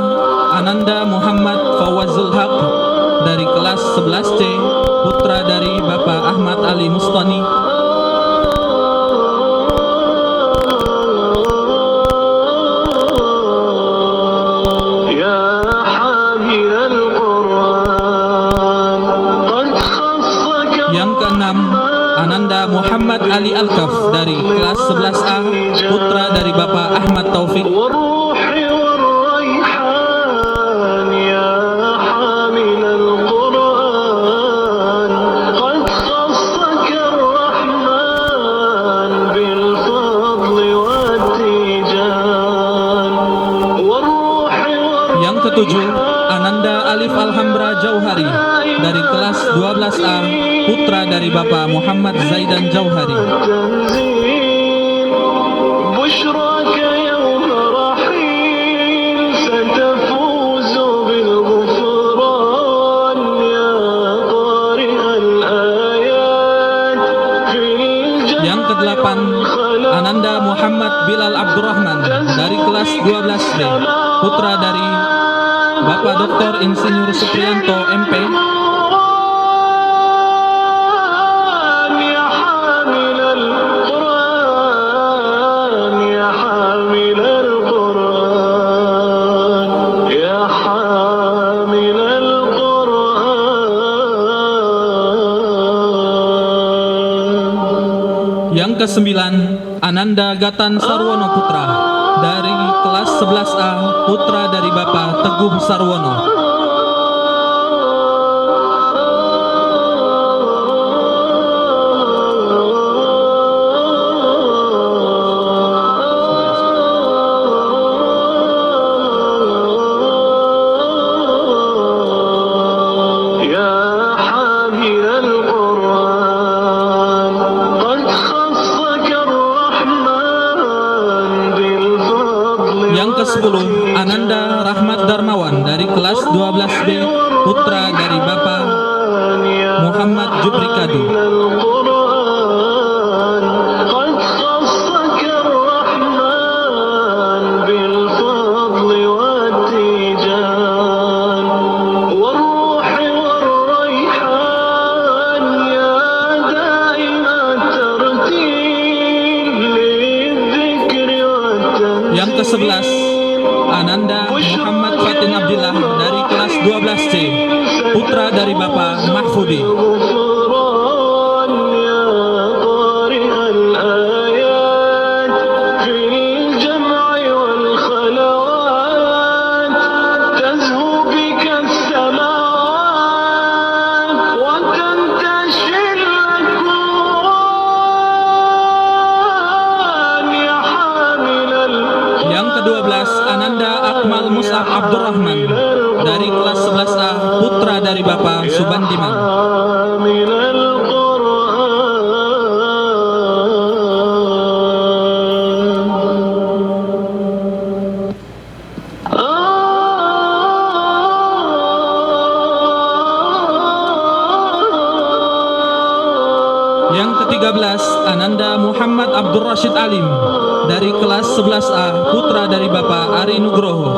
Ananda Muhammad Fawazul Haq dari kelas 11C, putra dari Bapak Ahmad Ali Mustani. Yang keenam, Ananda Muhammad Ali Alkaf dari kelas 11A, putra dari Bapak Ahmad Taufik. Ketujuh, Ananda Alif Alhambra Jauhari dari kelas 12A, putra dari Bapak Muhammad Zaidan Jauhari. Yang kedelapan, Ananda Muhammad Bilal Abdurrahman dari kelas 12B, putra dari Bapak Dr. Insinyur Supriyanto MP. Yang kesembilan, Ananda Gatan Sarwono Putra dari kelas 11A, putra dari Bapak Teguh Sarwono. Ke-10, Ananda Rahmat Darmawan dari kelas 12B, putra dari Bapak Muhammad Jubri Kadu. Yang ke-11, Ananda Muhammad Fatin Abdillah dari kelas 12C, putra dari Bapak Mahfudi. Ananda Akmal Mus'ab Abdurrahman dari kelas 11A, putra dari Bapak Subandiman. ke-13 Ananda Muhammad Abdul Rashid Alim dari kelas 11A, putra dari Bapak Ari Nugroho.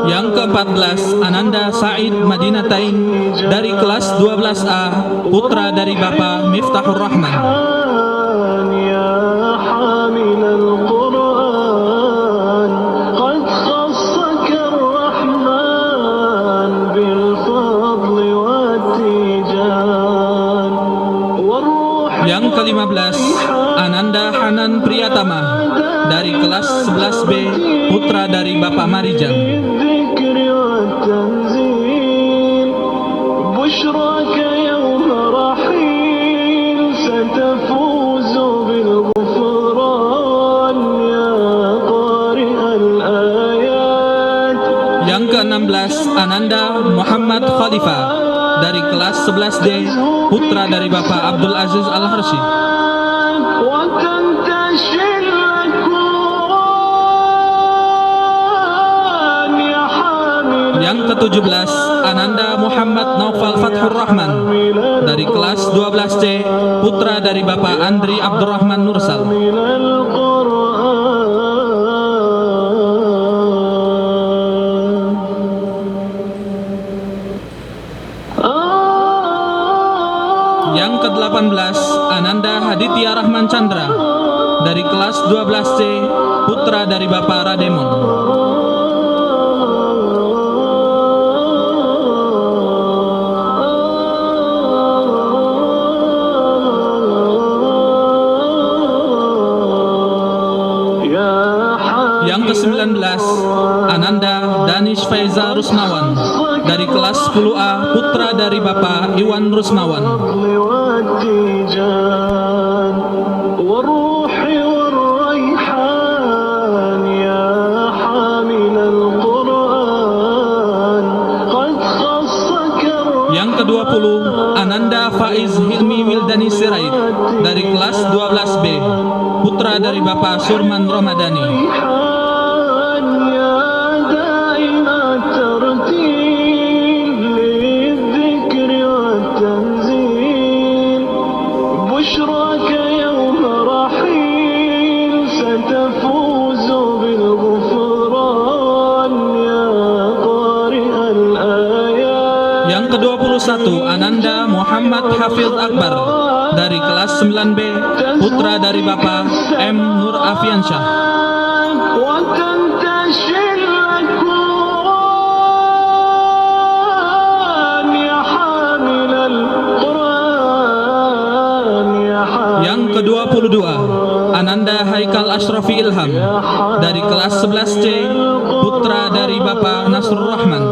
Yang ke-14 Ananda Said Madinatain dari kelas 12A, putra dari Bapak Miftahur Rahman. Yang ke-15 Ananda Hanan Priyatama dari kelas 11B, putra dari Bapak Marijan. Yang ke-16 Ananda Muhammad Khalifah dari kelas 11D, putra dari Bapak Abdul Aziz Al-Harshi. Yang ke-17 Ananda Muhammad Naufal Fathur Rahman dari kelas 12C, putra dari Bapak Andri Abdurrahman Nursal. Yang ke-18 Ananda Haditya Rahman Chandra dari kelas 12C, putra dari Bapak Rademon. Yang ke-19 Ananda Danish Faiza Rusmawan dari kelas 10A, putra dari Bapak Iwan Rusmawan. Yang ke-20 Ananda Faiz Hilmi Wildani Sirait dari kelas 12B, putra dari Bapak Surman Ramadhani. Yang ke-21 Ananda Muhammad Hafidh Akbar dari kelas 9B, putra dari Bapak M. Nur Afiansyah. Yang ke-22 Ananda Haikal Ashrafi Ilham dari kelas 11C, putra dari Bapak Nasrul Rahman.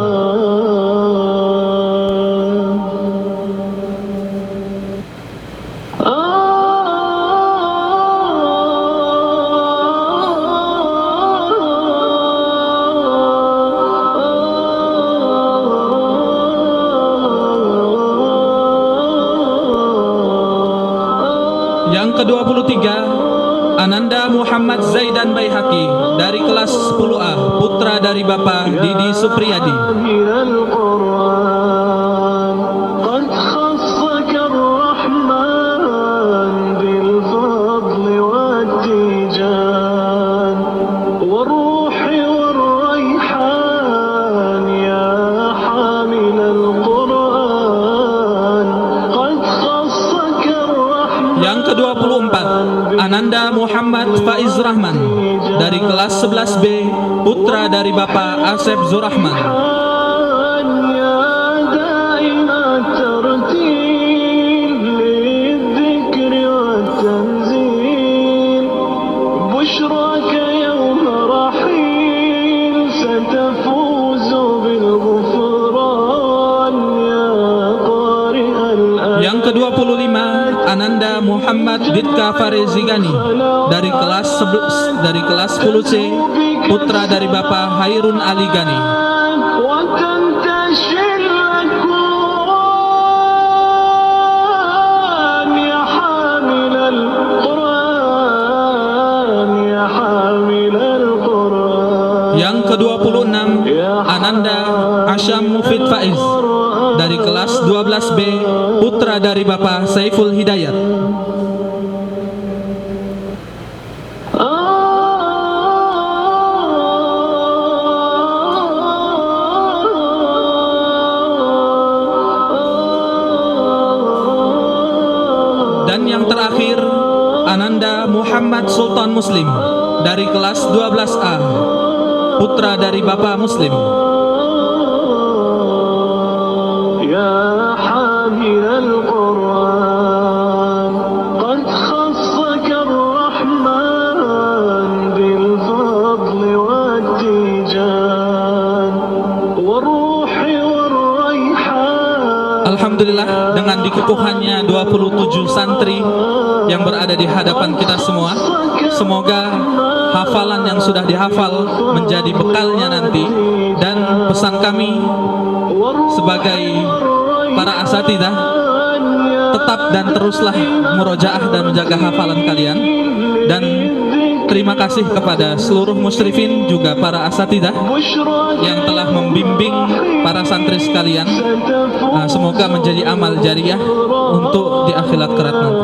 Yang ke-23 Ananda Muhammad Zaidan Baihaqi dari kelas 10A, putra dari Bapak Didi Supriyadi. Yang ke-24 Ananda Muhammad Faiz Rahman dari kelas 11B, putra dari Bapak Asep Zurrahman. Yang ke-25 Ananda Muhammad Ditka Farizigani dari kelas 10C, putra dari Bapak Hairun Ali Gani. ke-26 Ananda Asyam Mufid Faiz dari kelas 12B, putra dari Bapak Saiful Hidayat. Dan yang terakhir Ananda Muhammad Sultan Muslim dari kelas 12A, putra dari Bapak Muslim.
يا حامل القرآن قد خصك الرحمن بالفضل والتيجان والروح والريحان.
Alhamdulillah, dengan dikukuhannya 27 santri yang berada di hadapan kita semua, semoga hafalan yang sudah dihafal menjadi bekalnya nanti. Dan pesan kami sebagai para asatidzah, tetap dan teruslah murojaah dan menjaga hafalan kalian. Dan terima kasih kepada seluruh musyrifin juga para asatidzah yang telah membimbing para santri sekalian. Semoga menjadi amal jariyah untuk di akhirat kelak nanti.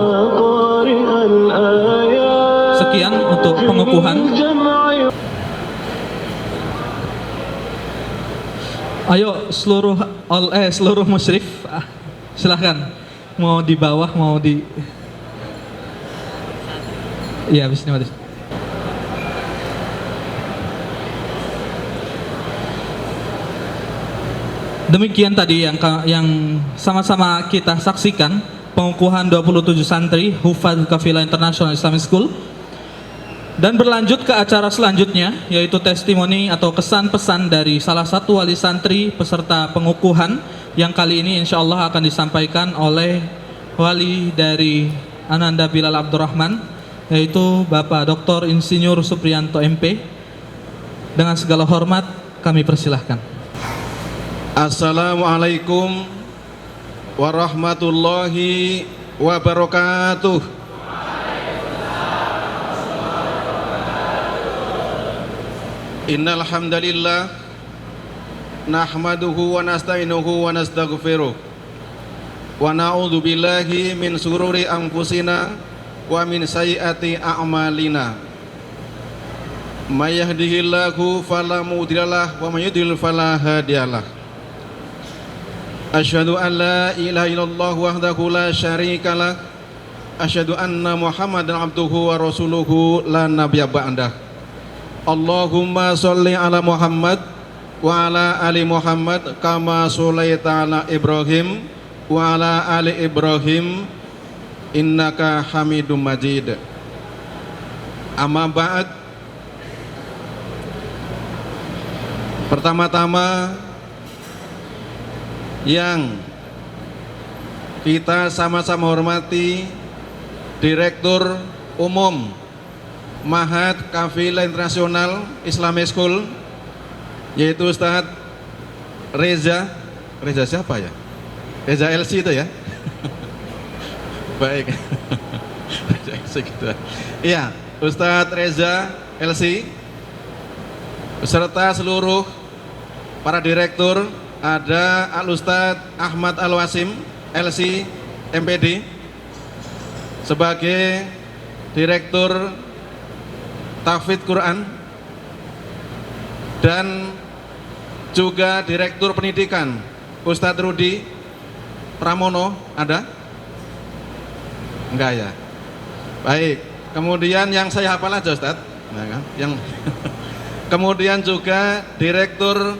Sekian untuk pengukuhan. Ayo seluruh musyrif, silahkan, mau di bawah mau di, ya bismillah. Demikian tadi yang sama-sama kita saksikan pengukuhan 27 santri Hufadz Kafilah International Islamic School. Dan berlanjut ke acara selanjutnya, yaitu testimoni atau kesan-pesan dari salah satu wali santri peserta pengukuhan, yang kali ini insya Allah akan disampaikan oleh wali dari Ananda Bilal Abdurrahman, yaitu Bapak Dr. Insinyur Supriyanto MP. Dengan segala hormat kami persilahkan.
Assalamualaikum warahmatullahi wabarakatuh. Innal hamdalillah nahmaduhu wa nasta'inuhu wa nastaghfiruh wa na'udzu billahi min sururi anfusina wa min sayyiati a'malina. May yahdihillahu fala mudhillalah wa may yudhlil fala hadiyalah. Asyhadu an la ilaha illallah wahdahu la syarikalah. Asyhadu anna Muhammadan abduhu wa rasuluhu la nabiyya ba'dah. Allahumma sholli ala Muhammad wa ala ali Muhammad kama sholaita ala Ibrahim wa ala ali Ibrahim innaka Hamidum Majid. Amma ba'd. Pertama-tama yang kita sama-sama hormati Direktur Umum Ma'had Kafilah International Islamic School, yaitu Ustadz Reza siapa ya? Reza LC itu ya? Baik. Reza LC gitu. Iya, Ustadz Reza LC beserta seluruh para direktur. Ada Al-Ustadz Ahmad Al-Wasim LC MPD sebagai Direktur Tahfidz Quran, dan juga Direktur Pendidikan Ustadz Rudi Pramono. Ada? Enggak ya? Baik. Kemudian yang saya hafal aja Ustadz, nah, kan? Yang kemudian juga Direktur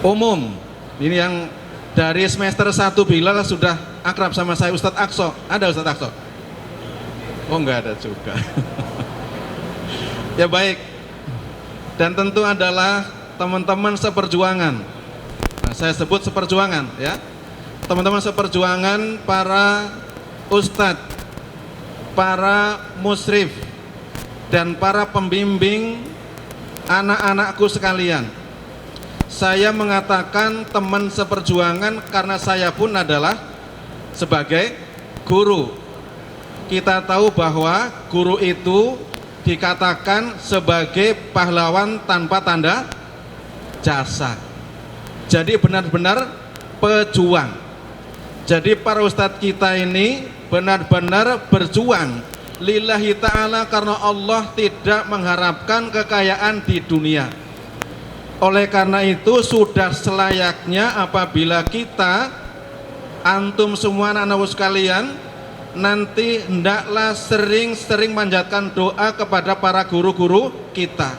Umum, ini yang dari semester 1 Bilal sudah akrab sama saya, Ustadz Aqsa. Ada Ustadz Aqsa? Oh enggak ada juga. Ya baik. Dan tentu adalah teman-teman seperjuangan. Nah, saya sebut seperjuangan ya. Teman-teman seperjuangan, para ustadz, para musyrif, dan para pembimbing anak-anakku sekalian. Saya mengatakan teman seperjuangan karena saya pun adalah sebagai guru. Kita tahu bahwa guru itu dikatakan sebagai pahlawan tanpa tanda jasa. Jadi benar-benar pejuang. Jadi para ustadz kita ini benar-benar berjuang lillahi ta'ala karena Allah tidak mengharapkan kekayaan di dunia. Oleh karena itu sudah selayaknya apabila kita, antum semua anak-anakku sekalian, nanti hendaklah sering-sering manjatkan doa kepada para guru-guru kita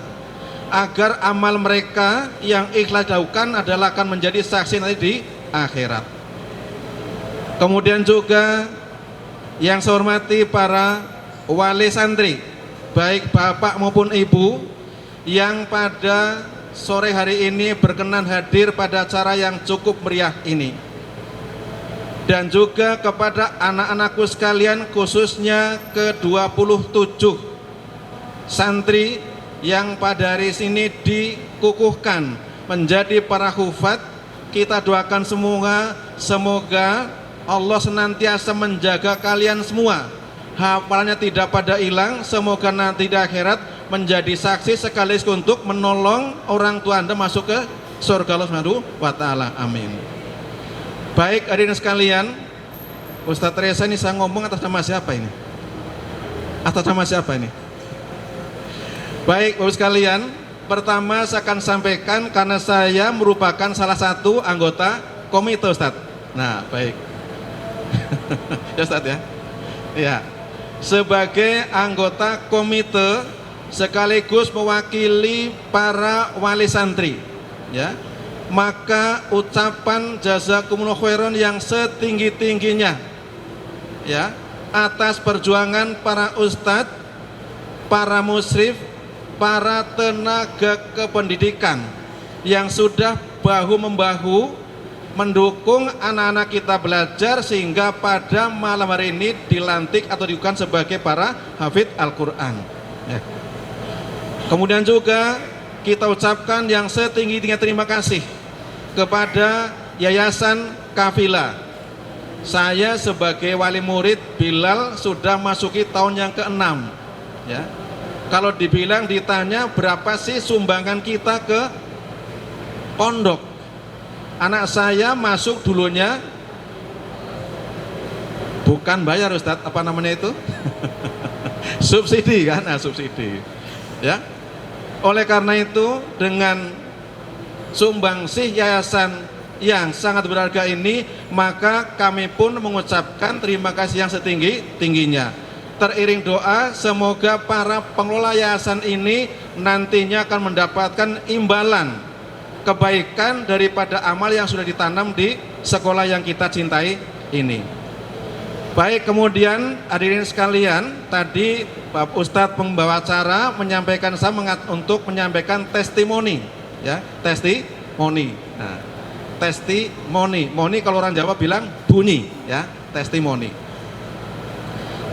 agar amal mereka yang ikhlas dilakukan adalah akan menjadi saksi nanti di akhirat. Kemudian juga yang saya hormati para wali santri, baik bapak maupun ibu yang pada sore hari ini berkenan hadir pada acara yang cukup meriah ini. Dan juga kepada anak-anakku sekalian, khususnya ke-27 santri yang pada hari ini dikukuhkan menjadi para hufad. Kita doakan semua, semoga Allah senantiasa menjaga kalian semua, hafalannya tidak pada hilang, semoga nanti di akhirat menjadi saksi sekaligus untuk menolong orang tua Anda masuk ke surga Allah Subhanahu wa taala. Amin. Baik hadirin sekalian, Ustadz Reza ini saya ngomong atas nama siapa ini? Atas nama siapa ini? Baik Bapak sekalian, pertama saya akan sampaikan karena saya merupakan salah satu anggota komite Ustadz. Nah baik ya Ustadz ya. Ya, sebagai anggota komite sekaligus mewakili para wali santri, ya, maka ucapan jazakumullah khairan yang setinggi-tingginya, ya, atas perjuangan para ustadz, para musyrif, para tenaga kependidikan yang sudah bahu-membahu mendukung anak-anak kita belajar sehingga pada malam hari ini dilantik atau diukuhkan sebagai para hafidz Al-Quran, ya. Kemudian juga kita ucapkan yang setinggi-tingginya terima kasih kepada Yayasan Kafila. Saya sebagai wali murid Bilal sudah masuki tahun yang ke-6, ya. Kalau dibilang ditanya berapa sih sumbangan kita ke pondok, anak saya masuk dulunya bukan bayar Ustadz, apa namanya itu? Subsidi kan, nah, subsidi, ya. Oleh karena itu dengan sumbangsih yayasan yang sangat berharga ini, maka kami pun mengucapkan terima kasih yang setinggi-tingginya. Teriring doa semoga para pengelola yayasan ini nantinya akan mendapatkan imbalan kebaikan daripada amal yang sudah ditanam di sekolah yang kita cintai ini. Baik, kemudian hadirin sekalian, tadi Bapak Ustadz pembawa acara menyampaikan saya untuk menyampaikan testimoni, ya, testimoni. Nah, testimoni, moni kalau orang Jawa bilang bunyi, ya, testimoni.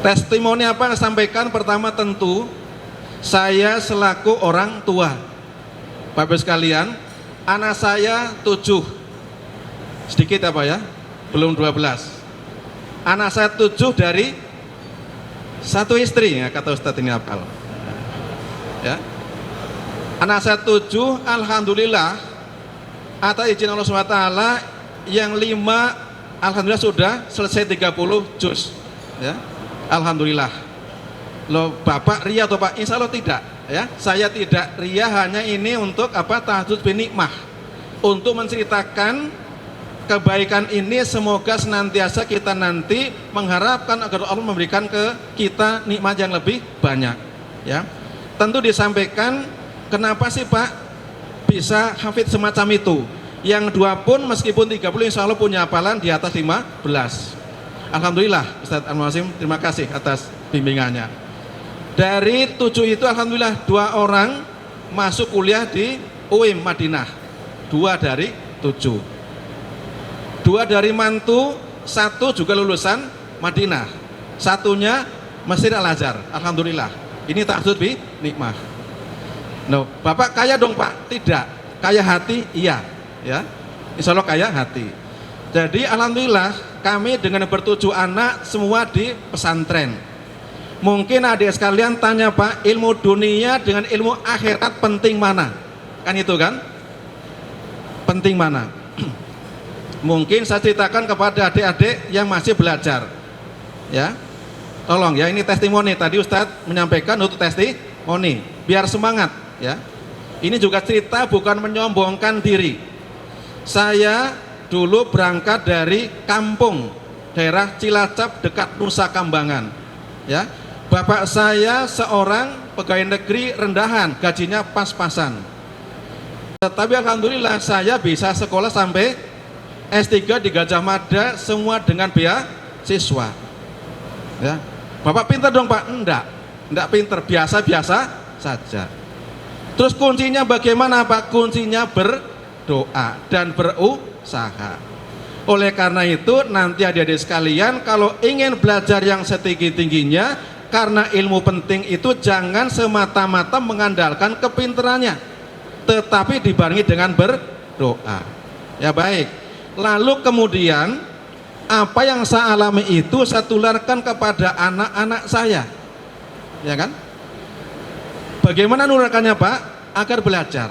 Testimoni apa yang saya sampaikan? Pertama tentu saya selaku orang tua, Bapak sekalian, anak saya 7, sedikit apa ya, belum 12. Anak saya 7 dari satu istri, ya, kata Ustadz ini apal, ya. Anak saya 7, alhamdulillah atas izin Allah SWT, yang 5 alhamdulillah sudah selesai 30 juz, ya. Alhamdulillah. Loh Bapak ria atau Pak? Insya Allah tidak, ya. Saya tidak ria, hanya ini untuk apa, tahajud binikmah, untuk menceritakan kebaikan ini. Semoga senantiasa kita nanti mengharapkan agar Allah memberikan ke kita nikmat yang lebih banyak, ya. Tentu disampaikan kenapa sih Pak bisa hafidz semacam itu. Yang 2 pun meskipun 30 insya Allah punya hafalan di atas 15. Alhamdulillah Ustadz Al-Muazzim, terima kasih atas bimbingannya. Dari 7 itu alhamdulillah 2 orang masuk kuliah di UIM Madinah, 2 dari 7. 2 dari mantu, 1 juga lulusan Madinah, 1-nya Masjid Al-Azhar. Alhamdulillah. Ini tahajud bi nikmah. No, Bapak kaya dong Pak? Tidak. Kaya hati? Iya, ya. Insya Allah kaya hati. Jadi alhamdulillah kami dengan ber7 anak semua di pesantren. Mungkin adik sekalian tanya, Pak, ilmu dunia dengan ilmu akhirat penting mana? Kan itu kan? Penting mana? Mungkin saya ceritakan kepada adik-adik yang masih belajar. Ya. Tolong ya, ini testimoni. Tadi Ustadz menyampaikan untuk testimoni, biar semangat ya. Ini juga cerita bukan menyombongkan diri. Saya dulu berangkat dari kampung daerah Cilacap dekat Nusa Kambangan. Ya. Bapak saya seorang pegawai negeri rendahan, gajinya pas-pasan. Tetapi alhamdulillah saya bisa sekolah sampai S3 di Gajah Mada, semua dengan beasiswa. Ya. Bapak pintar dong Pak? Enggak pintar, biasa-biasa saja. Terus kuncinya bagaimana Pak? Kuncinya berdoa dan berusaha. Oleh karena itu nanti adik-adik sekalian, kalau ingin belajar yang setinggi-tingginya, karena ilmu penting itu jangan semata-mata mengandalkan kepintarannya, tetapi dibarengi dengan berdoa. Ya baik. Lalu kemudian apa yang saya alami itu saya tularkan kepada anak-anak saya. Ya kan? Bagaimana nularkannya Pak? Agar belajar.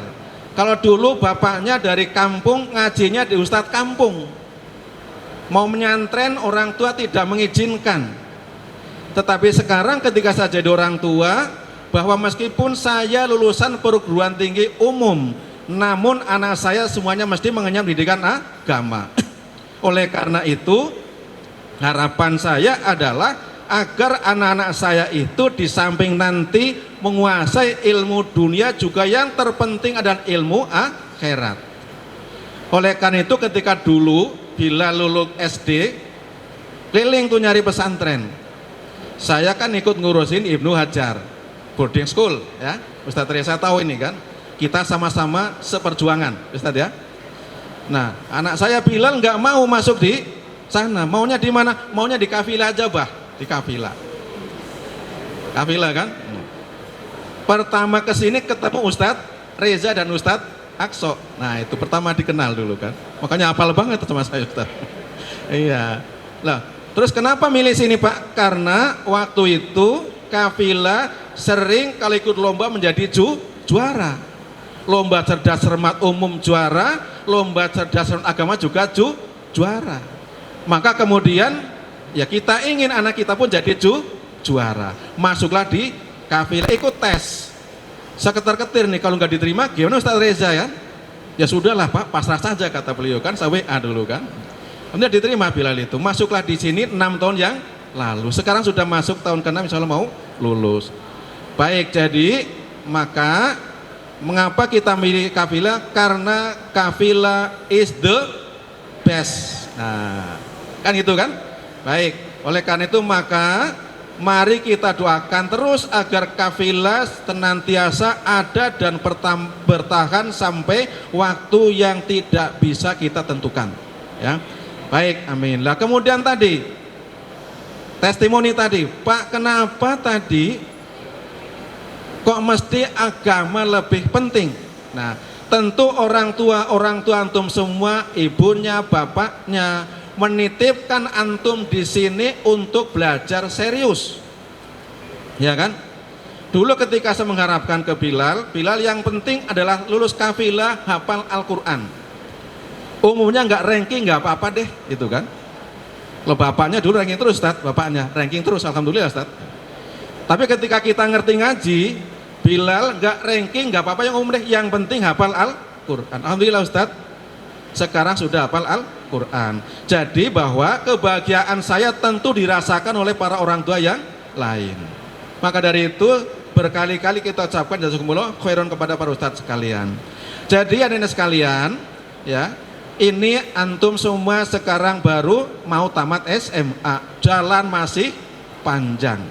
Kalau dulu bapaknya dari kampung, ngajinya di ustadz kampung. Mau menyantren orang tua tidak mengizinkan. Tetapi sekarang ketika saya jadi orang tua, bahwa meskipun saya lulusan perguruan tinggi umum, namun anak saya semuanya mesti mengenyam pendidikan agama. Oleh karena itu, harapan saya adalah agar anak-anak saya itu di samping nanti menguasai ilmu dunia, juga yang terpenting adalah ilmu akhirat. Oleh karena itu ketika dulu bila lulus SD, keliling tuh nyari pesantren. Saya kan ikut ngurusin Ibnu Hajar boarding school ya. Ustadz Reza tahu ini kan. Kita sama-sama seperjuangan Ustadz ya. Nah, anak saya Bilal nggak mau masuk di sana. Maunya di mana? Maunya di kafilah aja, Bah. Di kafilah. Kafilah kan? Pertama kesini ketemu Ustadz Reza dan Ustadz Akso. Nah, itu pertama dikenal dulu kan. Makanya hafal banget sama saya Ustadz. Iya. Lah, terus kenapa milih sini Pak? Karena waktu itu kafilah sering kalau ikut lomba menjadi juara. Lomba cerdas cermat umum juara, lomba cerdas cermat agama juga juara. Maka kemudian ya kita ingin anak kita pun jadi juara. Masuklah di kafilah, ikut tes. Saya ketar-ketir nih, kalau nggak diterima gimana Ustadz Reza ya? Ya sudahlah Pak, pasrah saja kata beliau kan, saya WA dulu kan. Kemudian diterima Bilal itu, masuklah di sini 6 tahun yang lalu. Sekarang sudah masuk tahun ke-6, insya Allah mau lulus. Baik, jadi maka mengapa kita milih kafilah? Karena kafilah is the best. Nah, kan itu kan? Baik, oleh karena itu maka mari kita doakan terus agar kafilah senantiasa ada dan bertahan sampai waktu yang tidak bisa kita tentukan. Ya. Baik, amin. Lah kemudian tadi testimoni tadi, Pak, kenapa tadi kok mesti agama lebih penting? Nah, tentu orang tua antum semua, ibunya, bapaknya menitipkan antum di sini untuk belajar serius. Ya kan? Dulu ketika saya mengharapkan ke Bilal yang penting adalah lulus kafilah, hafal Al-Qur'an. Umumnya nggak ranking nggak apa-apa deh, itu kan. Lo bapaknya dulu ranking terus, Ustaz, bapaknya ranking terus, alhamdulillah, Ustaz. Tapi ketika kita ngerti ngaji, Bilal nggak ranking nggak apa-apa, yang umum deh, yang penting hafal Al-Qur'an. Alhamdulillah, Ustaz. Sekarang sudah hafal Al-Qur'an. Jadi bahwa kebahagiaan saya tentu dirasakan oleh para orang tua yang lain. Maka dari itu berkali-kali kita ucapkan jazakumullah khairan kepada para ustadz sekalian. Jadi adik-adik sekalian, ya, ini antum semua sekarang baru mau tamat SMA, jalan masih panjang.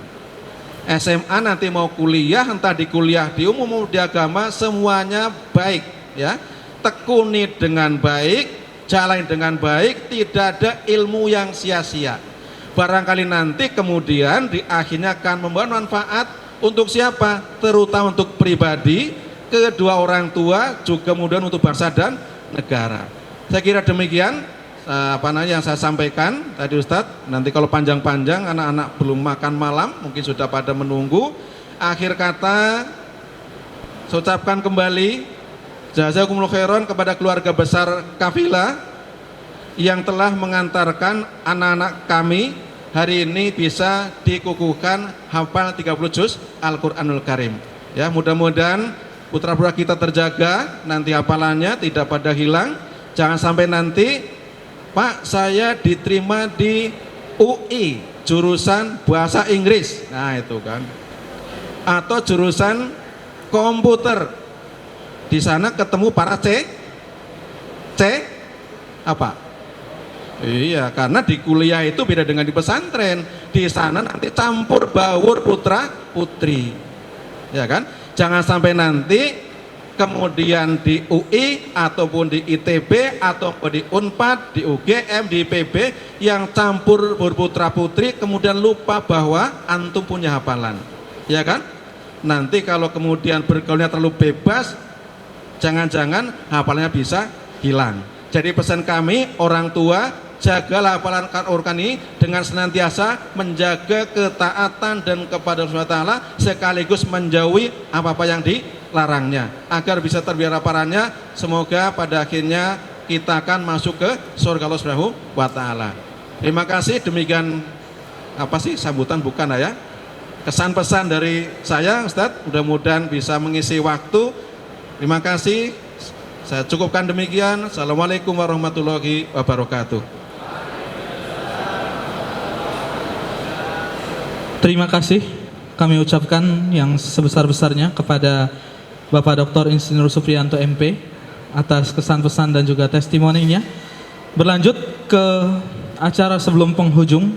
SMA nanti mau kuliah, entah di kuliah di umum di agama, semuanya baik ya. Tekuni dengan baik, jalan dengan baik, tidak ada ilmu yang sia-sia. Barangkali nanti kemudian di akhirnya akan membawa manfaat untuk siapa? Terutama untuk pribadi, kedua orang tua, juga kemudian untuk bangsa dan negara. Saya kira demikian. yang saya sampaikan tadi Ustadz. Nanti kalau panjang-panjang anak-anak belum makan malam mungkin sudah pada menunggu. Akhir kata saya ucapkan kembali jazakumullah khairan kepada keluarga besar kafilah yang telah mengantarkan anak-anak kami hari ini bisa dikukuhkan hafal 30 juz Al-Qur'anul Karim. Ya, mudah-mudahan putra-putra kita terjaga, nanti hafalannya tidak pada hilang. Jangan sampai nanti Pak, saya diterima di UI jurusan bahasa Inggris. Nah, itu kan. Atau jurusan komputer. Di sana ketemu para C apa? Iya, karena di kuliah itu beda dengan di pesantren. Di sana nanti campur baur putra putri. Ya kan? Jangan sampai nanti kemudian di UI ataupun di ITB ataupun di Unpad, di UGM, di IPB yang campur berputra putri kemudian lupa bahwa antum punya hafalan, ya kan? Nanti kalau kemudian bergaulnya terlalu bebas, jangan-jangan hafalannya bisa hilang. Jadi pesan kami orang tua, jagalah hafalan Al-Qur'an ini dengan senantiasa menjaga ketaatan dan kepada Allah SWT sekaligus menjauhi apa-apa yang dilarangnya agar bisa terbiar hafalannya. Semoga pada akhirnya kita akan masuk ke surga Allah SWT. Terima kasih. Demikian sambutan bukan ya, kesan pesan dari saya Ustadz, mudah-mudahan bisa mengisi waktu. Terima kasih. Saya cukupkan demikian. Assalamualaikum warahmatullahi wabarakatuh.
Terima kasih kami ucapkan yang sebesar-besarnya kepada Bapak Dr. Insinyur Supriyanto MP atas kesan pesan dan juga testimoninya. Berlanjut ke acara sebelum penghujung,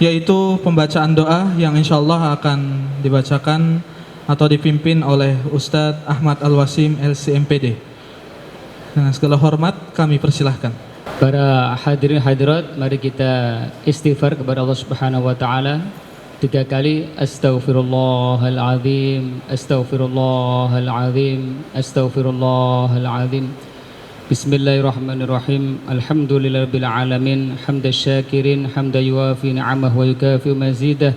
yaitu pembacaan doa yang insya Allah akan dibacakan atau dipimpin oleh Ustadz Ahmad Al-Wasim LCMPD. Dengan segala hormat kami persilahkan.
Para hadirin hadirat, mari kita istighfar kepada Allah Subhanahu wa taala 3 kali. Astaghfirullahalazim, astaghfirullahalazim, astaghfirullahalazim. Bismillahirrahmanirrahim. Alhamdulillahirabbil alamin, hamdasy syakirin, hamdan yuwafi ni'amahu wa yukafi mazidah.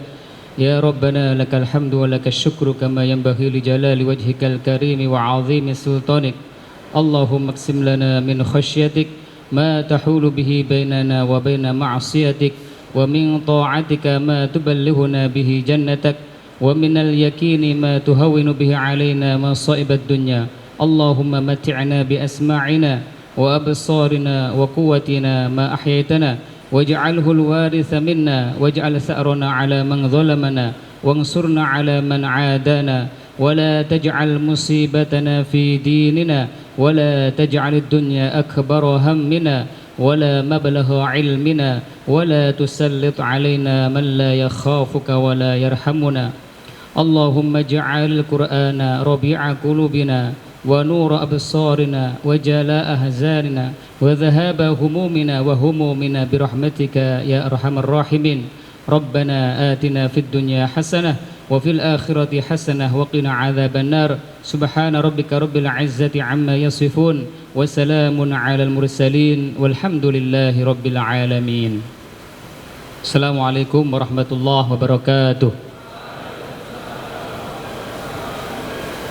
Ya Rabbana lakal hamdu wa lakash syukru kama yanbaghi li jalali wajhikal karim wa 'azimi sultanik. Allahumma qsim lana min khasyatik ما تحول به بيننا وبين معصيتك ومن طاعتك ما تبلغنا به جنتك ومن اليقين ما تهون به علينا مصائب الدنيا اللهم متعنا بأسماعنا وأبصارنا وقوتنا ما أحييتنا واجعله الوارث منا واجعل ثأرنا على من ظلمنا وانصرنا على من عادانا ولا تجعل مصيبتنا في ديننا ولا تجعل الدنيا أكبر همنا ولا مبلغ علمنا ولا تسلط علينا من لا يخافك ولا يرحمنا اللهم اجعل القرآن ربيع قلوبنا ونور أبصارنا وجلاء أحزاننا وذهاب همومنا وهمومنا برحمتك يا أرحم الراحمين ربنا آتنا في الدنيا حسنة وفي الآخرة حسنة وقنا عذاب النار سبحان ربك رب العزة عما يصفون وسلام على المرسلين والحمد لله رب العالمين. السلام عليكم ورحمة الله وبركاته.